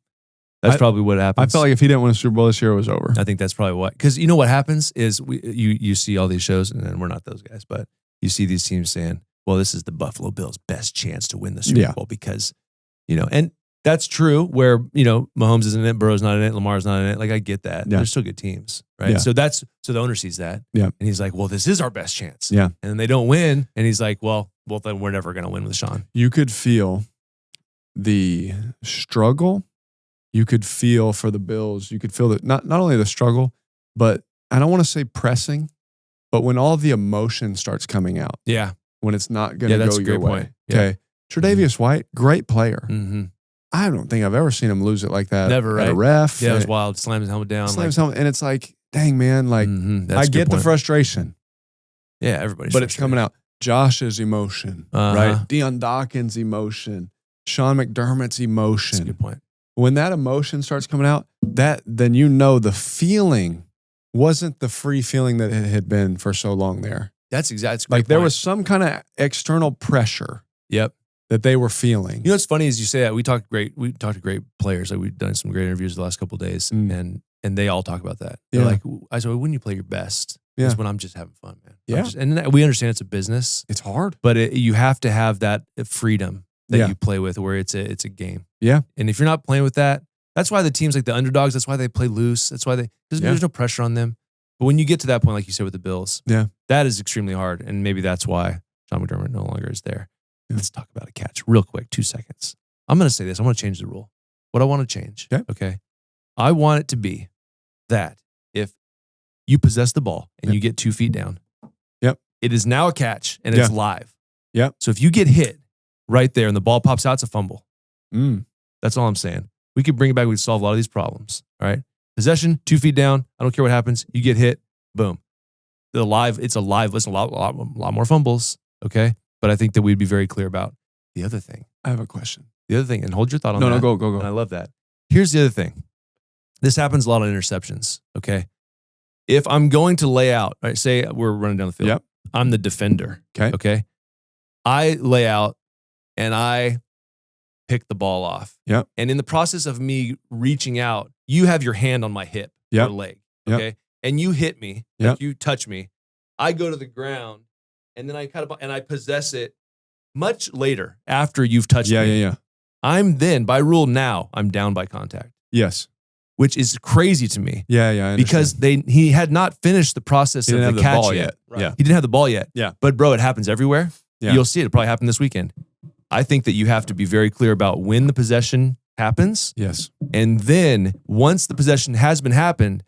S2: That's
S1: I-
S2: probably what
S1: I
S2: happens.
S1: felt like if he didn't win a Super Bowl this year, it was over.
S2: I think that's probably what, because you know what happens is you see all these shows, and then we're not those guys, but you see these teams saying, well, this is the Buffalo Bills' best chance to win the Super
S1: Yeah.
S2: Bowl because, and that's true where, Mahomes isn't in it, Burrow's not in it, Lamar's not in it. Like, I get that.
S1: Yeah.
S2: They're still good teams, right?
S1: Yeah.
S2: So the owner sees that.
S1: Yeah.
S2: And he's like, well, this is our best chance.
S1: Yeah.
S2: And then they don't win. And he's like, well, then we're never going to win with Sean.
S1: You could feel the struggle. You could feel for the Bills. You could feel that not only the struggle, but I don't want to say pressing, but when all the emotion starts coming out,
S2: Yeah.
S1: when it's not going
S2: Yeah,
S1: to
S2: that's
S1: go
S2: a
S1: your
S2: great
S1: way.
S2: point. Yeah.
S1: Okay. Tre'Davious White, great player.
S2: Mm-hmm.
S1: I don't think I've ever seen him lose it like that.
S2: Never,
S1: at a
S2: right?
S1: ref.
S2: Yeah, it was
S1: And
S2: wild. Slam his helmet down.
S1: slams helmet, and it's like, dang, man, like,
S2: that's
S1: I
S2: a good
S1: get the
S2: point.
S1: frustration,
S2: Yeah, everybody's
S1: but it's
S2: frustrated.
S1: coming out. Josh's emotion,
S2: Uh-huh.
S1: right? Deion Dawkins' emotion, Sean McDermott's
S2: That's a
S1: emotion.
S2: good point.
S1: When that emotion starts coming out, then the feeling wasn't the free feeling that it had been for so long there.
S2: That's exactly
S1: Like there was some kind of external pressure
S2: Yep.
S1: that they were feeling.
S2: You know what's funny is you say that we talked to great players. Like we've done some great interviews the last couple of days, and they all talk about that. They're
S1: Yeah.
S2: like, I said, when you play your best,
S1: Yeah.
S2: is when I'm just having fun, man.
S1: Yeah.
S2: And we understand it's a business,
S1: It's hard.
S2: but you have to have that freedom that
S1: Yeah.
S2: you play with, where it's a game.
S1: Yeah.
S2: And if you're not playing with that, that's why the teams like the underdogs. That's why they play loose. That's why because
S1: Yeah.
S2: there's no pressure on them. But when you get to that point, like you said with the Bills,
S1: Yeah.
S2: that is extremely hard, and maybe that's why Sean McDermott no longer is there. Let's talk about a catch real quick, 2 seconds. I'm going to say this. I'm going to change the rule. What I want to change,
S1: Okay.
S2: I want it to be that if you possess the ball and
S1: Yep.
S2: you get 2 feet down,
S1: Yep.
S2: it is now a catch and it's
S1: Yeah.
S2: live.
S1: Yep.
S2: So if you get hit right there and the ball pops out, it's a fumble.
S1: Mm.
S2: That's all I'm saying. We could bring it back. We'd solve a lot of these problems. All right. Possession, 2 feet down. I don't care what happens. You get hit. Boom. It's a lot more fumbles. Okay. But I think that we'd be very clear about the other thing.
S1: I have a question.
S2: The other thing, and hold your thought on that.
S1: No, go.
S2: And I love that. Here's the other thing. This happens a lot on interceptions. Okay. If I'm going to lay out, right, say we're running down the field.
S1: Yep.
S2: I'm the defender. Okay. I lay out and I pick the ball off.
S1: Yep.
S2: And in the process of me reaching out, you have your hand on my hip or leg. Okay. Yep. And you hit me. Like you touch me. I go to the ground and then I possess it much later after you've touched me.
S1: Yeah.
S2: I'm then, by rule now, I'm down by contact.
S1: Yes.
S2: Which is crazy to me.
S1: Yeah.
S2: Because he had not finished the process of the catch yet.
S1: Right. Yeah.
S2: He didn't have the ball yet.
S1: Yeah.
S2: But bro, it happens everywhere.
S1: Yeah.
S2: You'll see it. It'll probably happen this weekend. I think that you have to be very clear about when the possession happens.
S1: Yes.
S2: And then once the possession has happened,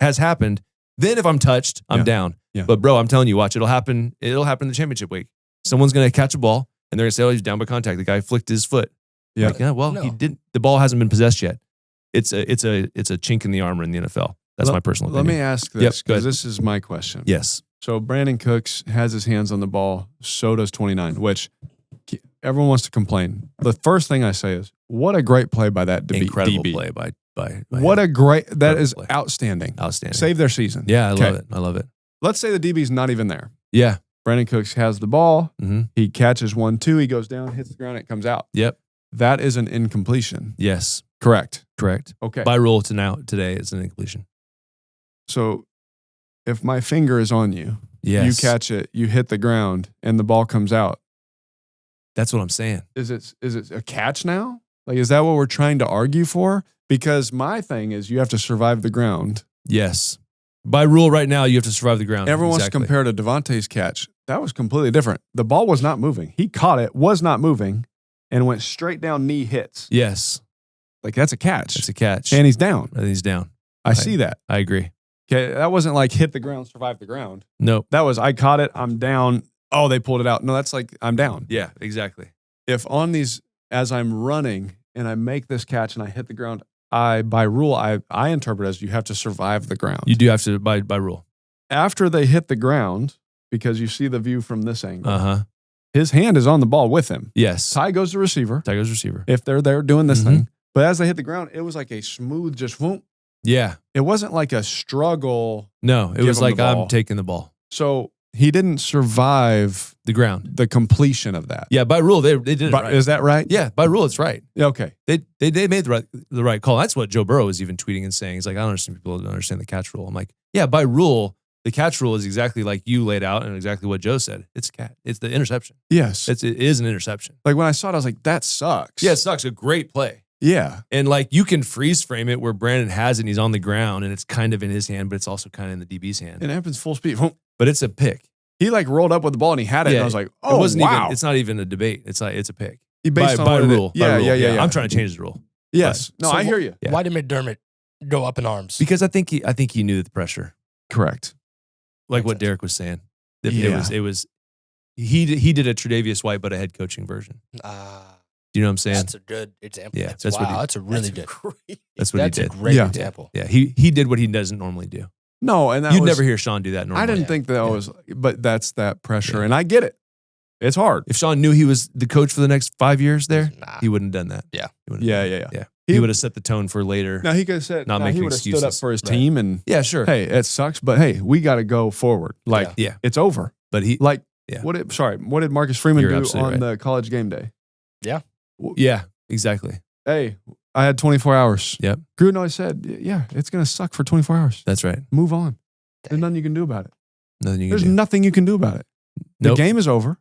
S2: then if I'm touched, I'm down.
S1: Yeah.
S2: But bro, I'm telling you, watch, it'll happen in the championship week. Someone's going to catch a ball and they're going to say, oh, he's down by contact. The guy flicked his foot.
S1: Yeah.
S2: Like, he didn't. The ball hasn't been possessed yet. It's a chink in the armor in the NFL. That's my personal opinion.
S1: Let me ask this, because this is my question.
S2: Yes.
S1: So Brandon Cooks has his hands on the ball. So does 29, which everyone wants to complain. The first thing I say is, what a great play by that
S2: incredible
S1: DB.
S2: play by
S1: what a great, that is
S2: play.
S1: outstanding.
S2: Outstanding.
S1: Save their season.
S2: Yeah, I love it.
S1: Let's say the DB's not even there.
S2: Yeah.
S1: Brandon Cooks has the ball.
S2: Mm-hmm.
S1: He catches 1-2. He goes down, hits the ground, it comes out.
S2: Yep.
S1: That is an incompletion.
S2: Yes.
S1: Correct.
S2: Okay. By rule today, it's an incompletion.
S1: So if my finger is on you,
S2: yes.
S1: you catch it, you hit the ground, and the ball comes out.
S2: That's what I'm saying.
S1: Is it a catch now? Like, is that what we're trying to argue for? Because my thing is you have to survive the ground.
S2: Yes. By rule right now, you have to survive the ground.
S1: Everyone wants to compare to Devontae's catch. That was completely different. The ball was not moving. He caught it, was not moving, and went straight down, knee hits.
S2: Yes.
S1: Like, that's a catch.
S2: It's a catch.
S1: And he's down. I see that.
S2: I agree.
S1: Okay, that wasn't like hit the ground, survive the ground.
S2: Nope.
S1: That was I caught it, I'm down. Oh, they pulled it out. No, that's like I'm down.
S2: Yeah, exactly.
S1: If on these, as I'm running and I make this catch and I hit the ground, by rule, I interpret as you have to survive the ground.
S2: You do have to, by rule.
S1: After they hit the ground, because you see the view from this angle, his hand is on the ball with him.
S2: Yes.
S1: Ty goes to receiver.
S2: Receiver.
S1: If they're there doing this thing. But as they hit the ground, it was like a smooth, just whoop.
S2: Yeah.
S1: It wasn't like a struggle.
S2: No, it was like I'm taking the ball.
S1: So he didn't survive
S2: the ground,
S1: the completion of that.
S2: Yeah, by rule, they did it right.
S1: Is that right?
S2: Yeah, by rule, it's right.
S1: Yeah, okay.
S2: They made the right call. That's what Joe Burrow was even tweeting and saying. He's like, I don't understand people don't understand the catch rule. I'm like, yeah, by rule, the catch rule is exactly like you laid out and exactly what Joe said. It's it's the interception.
S1: Yes.
S2: It is an interception.
S1: Like when I saw it, I was like, that sucks.
S2: Yeah, it sucks. A great play.
S1: Yeah.
S2: And like you can freeze frame it where Brandon has it and he's on the ground and it's kind of in his hand, but it's also kind of in the DB's hand.
S1: And it happens full speed.
S2: But it's a pick.
S1: He like rolled up with the ball and he had it. And I was like, oh, wow.
S2: It's not even a debate. It's a pick.
S1: He based
S2: by
S1: on
S2: rule.
S1: Yeah.
S2: I'm trying to change the rule.
S1: Yes. No, I hear you.
S4: Yeah. Why did McDermott go up in arms?
S2: Because I think he knew the pressure.
S1: Correct.
S2: Like what Derek was saying. It was he did a Tre'Davious White but a head coaching version. Do you know what I'm saying?
S4: That's a good example.
S2: Yeah,
S4: that's a really good.
S2: That's what he did.
S4: That's a great example.
S2: Yeah, he did what he doesn't normally do.
S1: No, and
S2: you'd never hear Sean do that normally.
S1: I didn't think that was, but that's that pressure, and I get it. It's hard.
S2: If Sean knew he was the coach for the next 5 years there, he wouldn't have done that.
S4: Yeah.
S2: Yeah. He would have set the tone for later.
S1: Now he could have said,
S2: not making
S1: he would have
S2: excuses.
S1: stood up for his team and
S2: yeah, sure.
S1: Hey, it sucks, but hey, we got to go forward. Like, it's over.
S2: But
S1: what did Marcus Freeman do on the college game day?
S4: Yeah.
S2: Yeah, exactly.
S1: Hey, I had 24 hours.
S2: Yep.
S1: Gruden always said, yeah, it's going to suck for 24 hours.
S2: That's right.
S1: Move on. There's nothing you can do about it.
S2: There's
S1: nothing you can do about it. The game is over.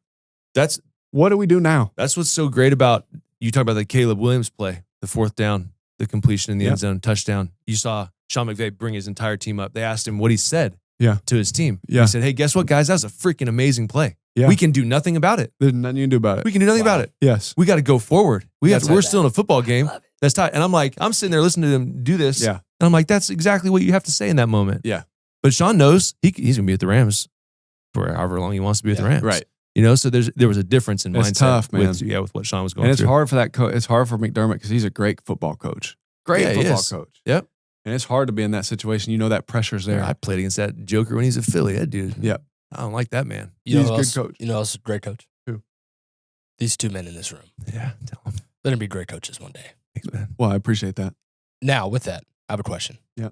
S1: What do we do now?
S2: That's what's so great about, you talk about the Caleb Williams play, the fourth down, the completion in the end zone, touchdown. You saw Sean McVay bring his entire team up. They asked him what he said to his team.
S1: Yeah.
S2: He said, hey, guess what, guys? That was a freaking amazing play.
S1: Yeah.
S2: We can do nothing about it.
S1: There's nothing you can do about it.
S2: We can do nothing about it.
S1: Yes.
S2: We got to go forward. We're still in a football game. That's tight. And I'm sitting there listening to them do this.
S1: Yeah.
S2: And I'm like, that's exactly what you have to say in that moment.
S1: Yeah.
S2: But Sean knows he's going to be with the Rams for however long he wants to be with the Rams.
S1: Right.
S2: So there was a difference in mindset.
S1: It's tough, man.
S2: With what Sean was going
S1: and
S2: through.
S1: it's hard for that it's hard for McDermott because he's a great football coach. Great football coach.
S2: Yep.
S1: And it's hard to be in that situation. That pressure's there.
S2: I played against that joker when he's a Philly. That dude.
S1: Yep.
S2: I don't like that man.
S1: He's a good coach.
S4: You know who's a great coach?
S1: Who?
S4: These two men in this room.
S2: Yeah, tell him.
S4: They're going to be great coaches one day.
S2: Thanks, man.
S1: Well, I appreciate that.
S4: Now, with that, I have a question.
S1: Yeah.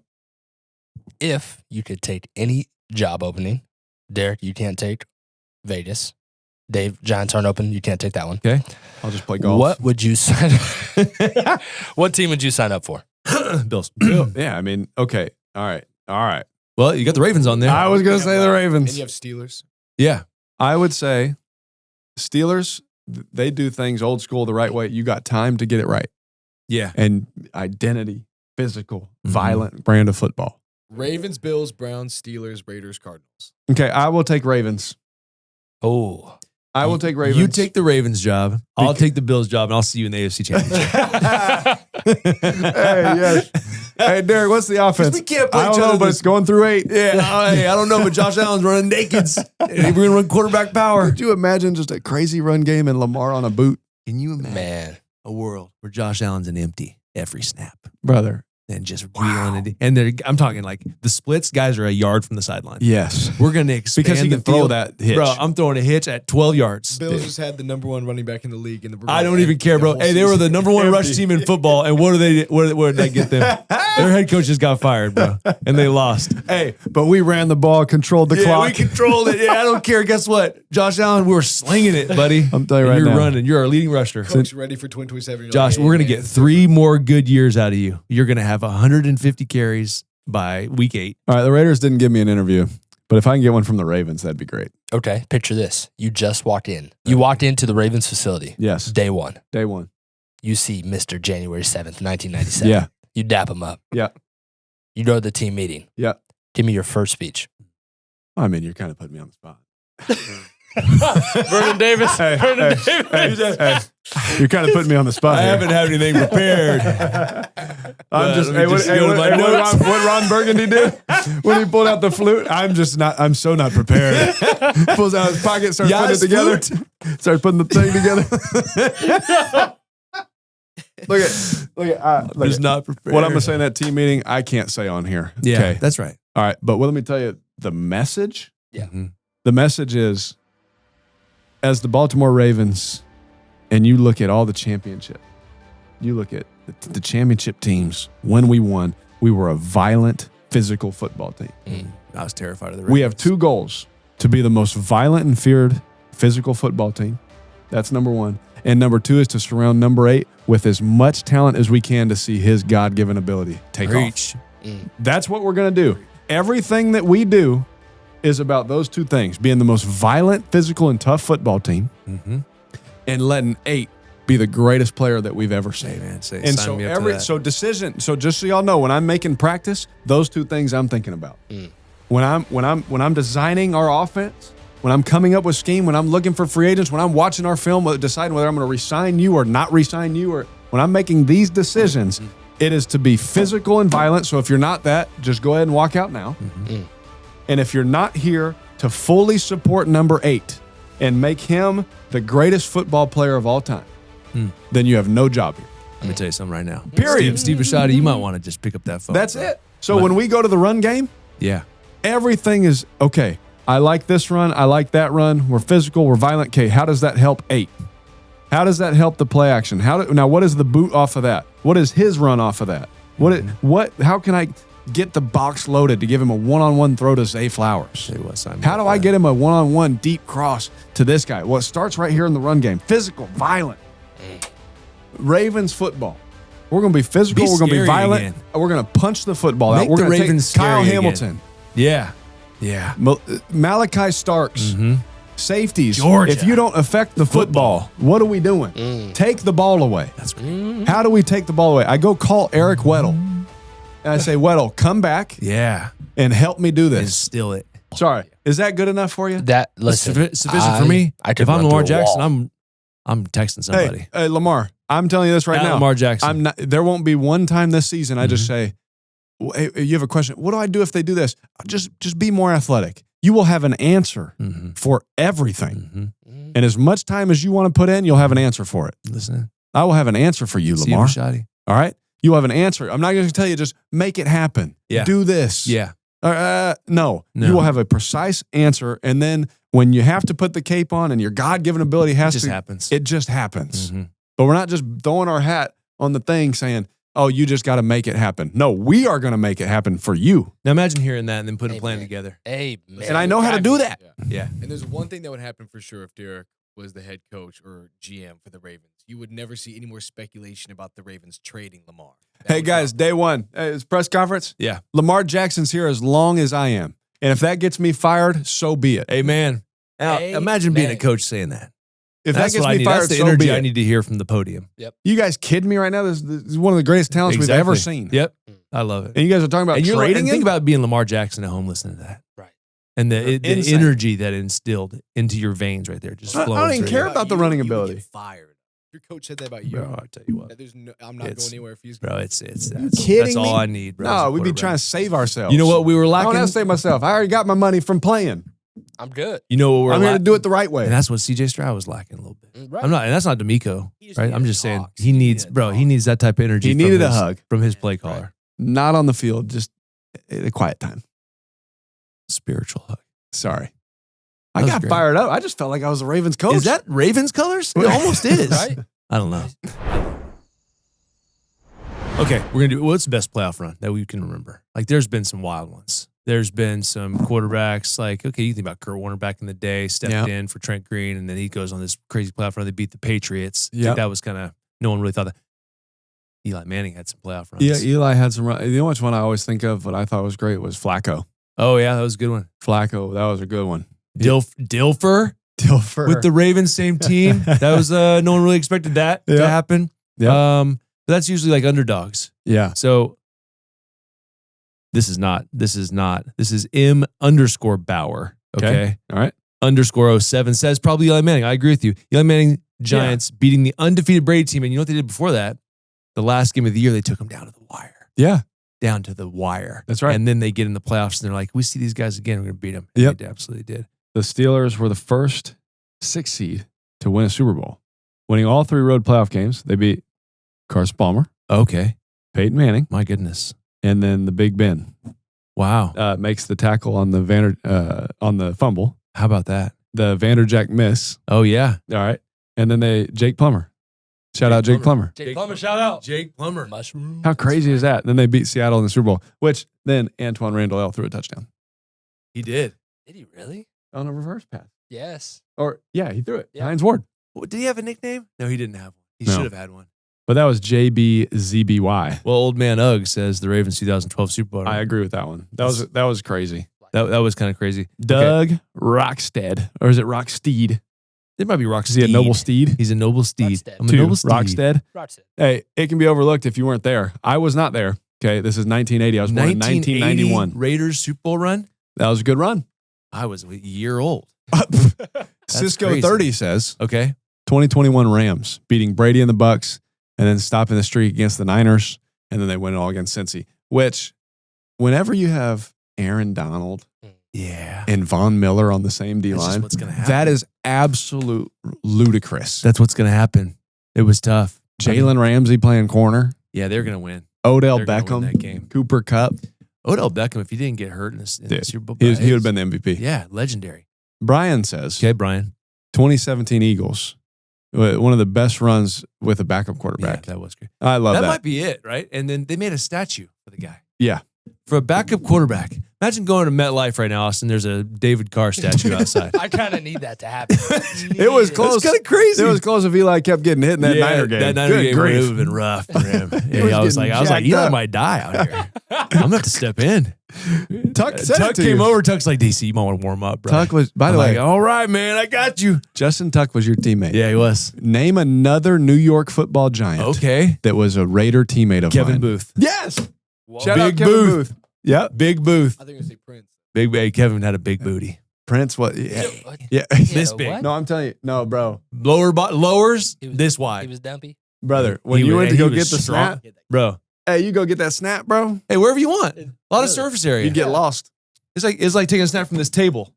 S4: If you could take any job opening, Derek, you can't take Vegas. Dave, Giants aren't open. You can't take that one.
S2: Okay.
S1: I'll just play golf.
S4: What would you sign What team would you sign up for?
S2: Bills.
S1: Yeah, I mean, okay. All right.
S2: Well, you got the Ravens on there.
S1: I was going to say the
S5: And
S1: Ravens.
S5: you have Steelers.
S2: Yeah.
S1: I would say Steelers, they do things old school the right way. You got time to get it right.
S2: Yeah.
S1: And identity, physical, violent brand of football.
S5: Ravens, Bills, Browns, Steelers, Raiders, Cardinals.
S1: Okay, I will take Ravens.
S4: Oh.
S1: I will take Ravens.
S2: You take the Ravens job. I'll take the Bills job, and I'll see you in the AFC Championship.
S1: Hey, yes. Hey, Derek, what's the offense?
S2: We can't play
S1: I don't
S2: each
S1: know,
S2: other
S1: but
S2: this-
S1: it's going through 8.
S2: Yeah, hey, I don't know, but Josh Allen's running nakeds. We're going to run quarterback power.
S1: Could you imagine just a crazy run game and Lamar on a boot?
S2: Can you imagine
S4: Man.
S2: a world where Josh Allen's an empty every snap
S1: Brother.
S2: and just wheeling it? And I'm talking like the splits guys are a yard from the sideline.
S1: Yes.
S2: We're going to expand
S1: Because he
S2: the
S1: can throw
S2: field.
S1: that hitch.
S2: Bro, I'm throwing a hitch at 12 yards.
S5: Bills just had the #1 running back in the league.
S2: I don't even care, bro. Hey, they were the #1 rush team in football, and what did they get them? Their head coach just got fired, bro, and they lost.
S1: Hey, but we ran the ball, controlled the
S2: Yeah,
S1: clock.
S2: we controlled it. Yeah, I don't care. Guess what? Josh Allen, we were slinging it, buddy.
S1: I'm telling you right
S2: You're
S1: now.
S2: running. You're our leading rusher.
S5: Coach ready for 2027.
S2: Josh, we're going to get 3 more good years out of you. You're going to have 150 carries by week 8.
S1: All right, the Raiders didn't give me an interview, but if I can get one from the Ravens, that'd be great.
S4: Okay, picture this. You just walked in. You walked into the Ravens facility.
S1: Yes.
S4: Day one.
S1: Day one.
S4: You see Mr. January 7th, 1997.
S1: Yeah.
S4: You dap him up.
S1: Yeah.
S4: You go to the team meeting.
S1: Yeah.
S4: Give me your first speech.
S1: I mean, you're kind of putting me on the spot.
S4: Vernon Davis. Vernon Davis.
S1: Hey, you're kind of putting me on the spot.
S2: I
S1: here.
S2: haven't had anything prepared.
S1: I'm just.
S2: Let me just go to my notes.
S1: What Ron Burgundy did when he pulled out the flute. I'm so not prepared. Pulls out his pocket, starts putting it together. Starts putting the thing together. Look at.
S2: Just not prepared.
S1: What I'm gonna say in that team meeting, I can't say on here.
S2: Yeah,
S1: Okay.
S2: that's right.
S1: All right, but let me tell you the message.
S4: Yeah.
S1: The message is, as the Baltimore Ravens, and you look at all the championship, you look at the championship teams. When we won, we were a violent, physical football team.
S2: I was terrified of the Ravens.
S1: We have 2 goals: to be the most violent and feared physical football team. That's number 1. And number 2 is to surround number 8 with as much talent as we can to see his God-given ability take
S2: Preach.
S1: off. That's what we're going to do. Everything that we do is about those 2 things: being the most violent, physical, and tough football team, and letting 8 be the greatest player that we've ever seen.
S2: Man, sign
S1: And so
S2: me up to that.
S1: so just so y'all know, when I'm making practice, those 2 things I'm thinking about. When I'm designing our offense, when I'm coming up with scheme, when I'm looking for free agents, when I'm watching our film, deciding whether I'm going to re-sign you or not re-sign you, or when I'm making these decisions, it is to be physical and violent. So if you're not that, just go ahead and walk out now. And if you're not here to fully support number 8 and make him the greatest football player of all time, then you have no job here.
S2: Let me tell you something right now.
S1: Period.
S2: Steve Bisciotti, you might want to just pick up that phone.
S1: That's
S2: bro.
S1: it. So when we go to the run game,
S2: Yeah.
S1: everything is okay. I like this run. I like that run. We're physical. We're violent. Okay, how does that help 8? How does that help the play action? Now, what is the boot off of that? What is his run off of that? How can I get the box loaded to give him a one-on-one throw to Zay Flowers?
S2: Tell you what, sign me
S1: How
S2: up
S1: do
S2: for
S1: I
S2: that.
S1: get him a one-on-one deep cross to this guy? Well, it starts right here in the run game. Physical, violent. Ravens football. We're going to be physical.
S2: Be
S1: We're going to be
S2: scary
S1: violent.
S2: again.
S1: We're going to punch the football out.
S2: Make
S1: We're
S2: the
S1: going to
S2: Ravens
S1: take Kyle
S2: scary
S1: Hamilton.
S2: again. Yeah. Yeah.
S1: Malachi Starks, safeties.
S2: Georgia.
S1: If you don't affect the football, what are we doing? Take the ball away.
S2: That's right.
S1: How do we take the ball away? I go call Eric Weddle, and I say, Weddle, come back
S2: Yeah.
S1: and help me do this.
S2: Instill it.
S1: Sorry, is that good enough for you?
S4: That listen,
S2: Sufficient for me.
S4: I could
S2: If I'm
S4: run
S2: Lamar
S4: through a
S2: Jackson,
S4: wall.
S2: I'm texting somebody.
S1: Hey, Lamar, I'm telling you this right
S2: Not
S1: now.
S2: Lamar Jackson.
S1: I'm not. There won't be one time this season I just say, hey, you have a question. What do I do if they do this? Just be more athletic. You will have an answer for everything. And as much time as you want to put in, you'll have an answer for it.
S2: Listening.
S1: I will have an answer for you, Lamar.
S2: Shoddy.
S1: All right? You have an answer. I'm not going to tell you just make it happen.
S2: Yeah.
S1: Do this.
S2: Yeah.
S1: No. You will have a precise answer. And then when you have to put the cape on and your God-given ability has
S2: It just
S1: to,
S2: happens.
S1: it just happens.
S2: Mm-hmm.
S1: But we're not just throwing our hat on the thing saying, oh, you just got to make it happen. No, we are going to make it happen for you.
S2: Now imagine hearing that and then putting a plan together.
S4: Hey,
S1: And I know how to do that.
S2: Yeah.
S5: And there's one thing that would happen for sure if Derek was the head coach or GM for the Ravens. You would never see any more speculation about the Ravens trading Lamar.
S1: Hey, guys, day one. It's press conference.
S2: Yeah.
S1: Lamar Jackson's here as long as I am. And if that gets me fired, so be it.
S2: Amen. Now,
S4: Amen.
S2: imagine being a coach saying that.
S1: If
S2: That's
S1: that gets
S2: what I
S1: me
S2: need.
S1: fired,
S2: That's the
S1: so be
S2: energy
S1: it.
S2: I need to hear from the podium.
S1: You guys kidding me right now? This is one of the greatest talents we've ever seen.
S2: Yep. I love it.
S1: And you guys are talking about
S2: And you're
S1: trading
S2: and
S1: him?
S2: think about being Lamar Jackson at home listening to that.
S4: Right.
S2: And the
S1: Insane.
S2: energy that instilled into your veins right there. Just
S1: I
S2: flowing.
S1: don't even
S2: through
S1: care
S2: you.
S1: about the running ability.
S5: Fired. Your coach said that about you.
S2: Bro, I tell you what.
S5: That there's no, I'm not
S2: It's-
S5: going anywhere if he's
S2: Bro,
S5: going.
S2: it's
S1: kidding
S2: that's all
S1: me?
S2: I need, bro. as a
S1: No, we'd be
S2: quarterback.
S1: trying to save ourselves.
S2: You know what we were
S1: I don't
S2: lacking?
S1: have to save myself. I already got my money from playing.
S4: I'm good.
S2: You know what we're
S1: I'm here to
S2: lacking?
S1: do it the right way.
S2: And that's what CJ Stroud was lacking a little bit.
S4: Right.
S2: I'm not, and that's not D'Amico,
S5: He just
S2: right?
S5: needed
S2: I'm
S5: to
S2: just saying
S5: talk.
S2: he
S5: He
S2: needs,
S5: needed to
S2: bro. He
S5: talk.
S2: needs that type of energy.
S1: He
S2: from
S1: needed a
S2: his-
S1: hug.
S2: from his play caller.
S1: Not on the field, just a quiet time.
S2: Spiritual hug.
S1: Sorry.
S2: That
S1: I
S2: was
S1: got
S2: great.
S1: fired up. I just felt like I was a Ravens coach.
S2: Is that Ravens colors? It almost is.
S4: Right?
S2: I don't know. Okay, we're gonna do. What's the best playoff run that we can remember? Like, there's been some wild ones. There's been some quarterbacks. Like, okay, you think about Kurt Warner back in the day, stepped in for Trent Green, and then he goes on this crazy playoff run. They beat the Patriots. I
S1: Yep.
S2: think that was kind of no one really thought that. Eli Manning had some playoff runs.
S1: Yeah, Eli had some. You know which one I always think of, what I thought was great was Flacco.
S2: Oh yeah, that was a good one.
S1: Flacco, that was a good one.
S2: Dilfer
S1: Dilfer.
S2: with the Ravens, same team. That was no one really expected that to
S1: Yep.
S2: happen.
S1: Yep.
S2: But that's usually like underdogs.
S1: Yeah.
S2: So this is M underscore Bauer. Okay.
S1: All right.
S2: Underscore 07 says probably Eli Manning. I agree with you. Eli Manning Giants beating the undefeated Brady team. And you know what they did before that? The last game of the year, they took them down to the wire.
S1: Yeah.
S2: Down to the wire.
S1: That's right.
S2: And then they get in the playoffs and they're like, we see these guys again. We're going to beat them. And
S1: Yep.
S2: They absolutely did.
S1: The Steelers were the first 6 seed to win a Super Bowl, winning all 3 road playoff games. They beat Carson Palmer,
S2: Okay.
S1: Peyton Manning,
S2: My goodness.
S1: and then the Big Ben
S2: Wow.
S1: makes the tackle on the on the fumble,
S2: How about that?
S1: the Vanderjack miss.
S2: Oh, yeah.
S1: All right, and then Jake Plummer. Shout out Jake Plummer.
S4: Jake Plummer, shout out.
S2: Jake Plummer.
S4: Mushroom.
S1: How crazy is that? Then they beat Seattle in the Super Bowl, which then Antoine Randall threw a touchdown
S2: He did.
S4: Did he really?
S1: on a reverse pass.
S4: Yes.
S1: Or yeah, he threw it.
S4: Yeah.
S1: Hines Ward.
S2: Did he have a nickname? No, he didn't have one. He
S1: No.
S2: should have had one.
S1: But that was JBZBY.
S2: Well, old man Ugg says the Ravens 2012 Super Bowl.
S1: I agree with that one. That was crazy.
S2: That was kind of crazy.
S1: Doug Rockstead, or is it Rocksteed?
S2: It might be Rock
S1: Is he a noble steed?
S2: He's a noble steed.
S4: Rockstead.
S2: I'm a
S1: 2,
S2: noble steed.
S1: Rockstead.
S4: Rockstead.
S1: Hey, it can be overlooked if you weren't there. I was not there. Okay, this is 1980. I was born in 1991.
S2: Raiders Super Bowl run.
S1: That was a good run.
S2: I was a year old.
S1: Cisco
S2: crazy.
S1: 30 says
S2: Okay.
S1: 2021 Rams beating Brady and the Bucks, and then stopping the streak against the Niners, and then they win it all against Cincy. Which, whenever you have Aaron Donald
S2: Yeah.
S1: and Von Miller on the same D
S2: That's just
S1: line,
S2: what's gonna happen.
S1: that is absolute ludicrous.
S2: That's what's going to happen. It was tough.
S1: Jalen Ramsey playing corner,
S2: Yeah, they're going to win.
S1: Odell
S2: They're gonna win
S1: Beckham,
S2: that game.
S1: Cooper Kupp.
S2: Odell Beckham, if he didn't get hurt in this
S1: Dude,
S2: Super Bowl,
S1: he would have been the MVP.
S2: Yeah, legendary.
S1: Brian says
S2: Okay, Brian.
S1: 2017 Eagles, one of the best runs with a backup
S2: Yeah,
S1: quarterback.
S2: that was great.
S1: I love
S2: That
S1: that.
S2: might be it, right? And then they made a statue for the guy.
S1: Yeah.
S2: For a backup quarterback. Imagine going to MetLife right now, Austin. There's a David Carr statue outside.
S4: I kind of need that to happen.
S1: It was close.
S2: It's kind of crazy.
S1: It was close if Eli kept getting hit in that Niner game.
S2: That Niner
S1: Good
S2: game
S1: grief.
S2: would have been rough for him. Yeah,
S1: was
S2: I was
S1: getting
S2: like,
S1: jacked
S2: Eli
S1: up.
S2: might die out here. I'm gonna have to step in.
S1: Tuck said
S2: Tuck
S1: it to
S2: came
S1: you.
S2: over. Tuck's like, DC, you might want to warm up, bro.
S1: Tuck was, by the
S2: I'm
S1: way,
S2: like, all right, man, I got you.
S1: Justin Tuck was your teammate.
S2: Yeah, he was.
S1: Name another New York football giant
S2: Okay.
S1: that was a Raider teammate of
S2: Kevin
S1: mine.
S2: Booth.
S1: Yes.
S4: Whoa.
S1: Shout out
S2: Big
S1: Kevin
S2: Booth.
S1: Booth. Yep.
S2: Big Booth.
S5: I think I'm gonna say Prince.
S2: Kevin had a big booty.
S1: Prince, what? Yeah.
S4: What?
S1: Yeah.
S2: This big.
S4: what?
S1: No, I'm telling you. No, bro.
S2: Lowers
S4: He was-
S2: this
S4: He
S2: wide.
S4: was dumpy.
S1: Brother, when
S2: He
S1: you
S2: was-
S1: went to
S2: he
S1: go
S2: was
S1: get the
S2: strong.
S1: snap,
S2: Bro.
S1: hey, you go get that snap, bro,
S2: Hey, wherever you want. A lot of surface area.
S1: you get lost.
S2: It's like taking a snap from this table.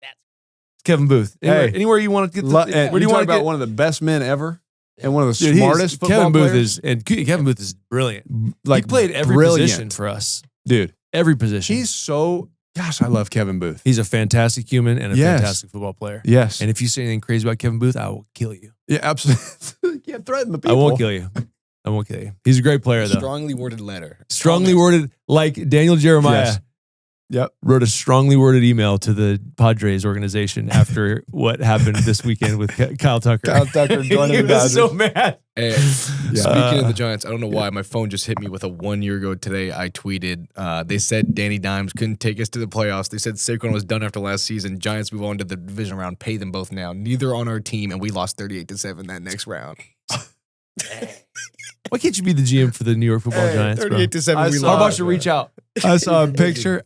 S2: It's Kevin Booth. Anywhere you want to get.
S1: Where do you want to get one of the best men ever and one of the smartest football
S2: Kevin Booth
S1: players?
S2: Kevin Booth is brilliant.
S1: Like,
S2: he played every position for us,
S1: dude.
S2: Every position.
S1: He's so. Gosh, I love Kevin Booth.
S2: He's a fantastic human and a fantastic football player.
S1: Yes.
S2: And if you say anything crazy about Kevin Booth, I will kill you.
S1: Yeah, absolutely. You can't threaten the people.
S2: I won't kill you. I won't kill you. He's a great player, though.
S5: Strongly worded letter.
S2: Strongly worded, like Daniel Jeremiah.
S1: Yes. Yep.
S2: Wrote a strongly worded email to the Padres organization after what happened this weekend with Kyle Tucker.
S1: Kyle Tucker joining
S2: he
S1: the
S2: was
S1: Dodgers.
S2: so mad.
S5: Hey, speaking of the Giants, I don't know why my phone just hit me with a 1 year ago today. I tweeted, they said Danny Dimes couldn't take us to the playoffs. They said Saquon was done after last season. Giants move on to the divisional round. Pay them both now. Neither on our team, and we lost 38-7 that next round.
S2: Why can't you be the GM for the New York Football Giants, bro?
S5: 38-7, we lost.
S2: How about you reach out?
S1: I saw a picture,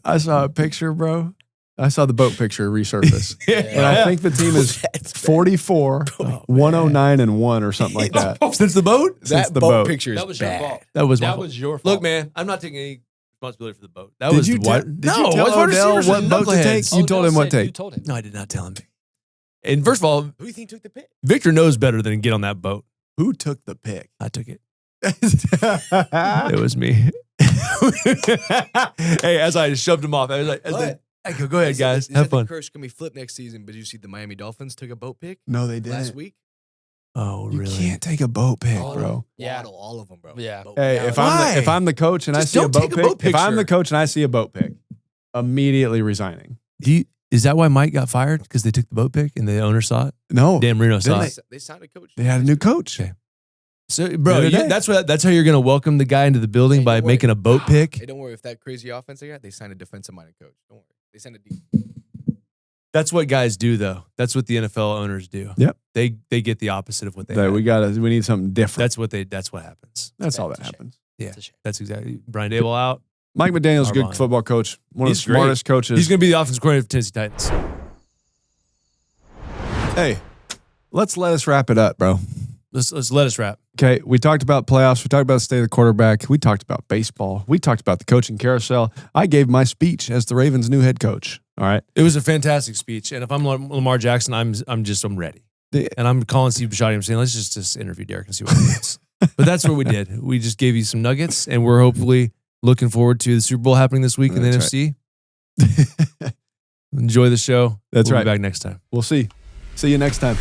S1: bro. I saw the boat picture resurface. And I think the team is 44, 109, and 1 or something like that.
S2: Since the boat?
S5: That
S1: the
S5: boat
S1: boat
S5: picture is
S4: That was your
S5: bad.
S4: fault.
S2: That was
S4: your fault.
S2: Look, man, I'm not taking any responsibility for the boat. That
S1: Did
S2: was
S1: you
S2: what?
S1: did you tell Odell what boat to take? You told him what to
S4: You
S1: take.
S4: told him.
S2: No, I did not tell him. And first of all,
S5: Who do you think took the pick?
S2: Victor knows better than to get on that boat.
S1: Who took the pick?
S2: I took it. It was me. Hey, as I shoved him off, I was like, hey, go ahead, guys.
S5: They
S2: Have
S5: said the
S2: fun.
S5: curse can be flipped next season, but did you see the Miami Dolphins took a boat pick
S1: No, they didn't.
S5: last week?
S2: Oh,
S1: You
S2: really?
S1: can't take a boat pick,
S5: All of
S1: bro.
S5: them.
S4: Yeah.
S5: Waddle, all of them, bro.
S4: Yeah.
S5: Boat
S1: Hey,
S5: pick.
S1: if I'm the coach and
S2: Just
S1: I see a
S2: don't
S1: boat
S2: take a
S1: pick,
S2: boat
S1: if I'm the
S2: picture.
S1: coach and I see a boat pick, immediately resigning.
S2: Is that why Mike got fired? Because they took the boat pick and the owner saw it?
S1: No,
S2: Dan Marino saw
S1: Didn't
S2: it.
S5: They signed a coach.
S1: they had a new coach.
S2: Okay. So, bro,
S1: The other day.
S2: that's how you're going to welcome the guy into the building
S5: Hey,
S2: by
S5: don't worry.
S2: making a boat pick.
S5: Hey, don't worry. If that crazy offense they got, they signed a defensive-minded coach. Don't worry. They signed a deep.
S2: That's what guys do, though. That's what the NFL owners do.
S1: Yep.
S2: They get the opposite of what they.
S1: That
S2: had.
S1: we need something different.
S2: That's what happens.
S1: That's all
S4: It's
S1: that
S4: a shame.
S1: happens.
S2: Yeah,
S4: It's a shame.
S2: that's exactly. Brian Dable out.
S1: Mike McDaniel's a good
S2: Arbonne.
S1: football coach. One of
S2: He's
S1: the smartest coaches.
S2: He's going to be the offensive coordinator for Tennessee Titans.
S1: Hey, let's let us wrap it up, bro.
S2: Let's let us wrap.
S1: Okay, we talked about playoffs. We talked about the state of the quarterback. We talked about baseball. We talked about the coaching carousel. I gave my speech as the Ravens' new head coach. All right.
S2: It was a fantastic speech, and if I'm Lamar Jackson, I'm ready. And I'm calling Steve Bisciotti. I'm saying, let's just interview Derek and see what happens. But that's what we did. We just gave you some nuggets, and we're hopefully looking forward to the Super Bowl happening this week in the
S1: That's
S2: NFC. Enjoy the show.
S1: That's
S2: We'll
S1: right.
S2: be back next time.
S1: We'll see. See you next time.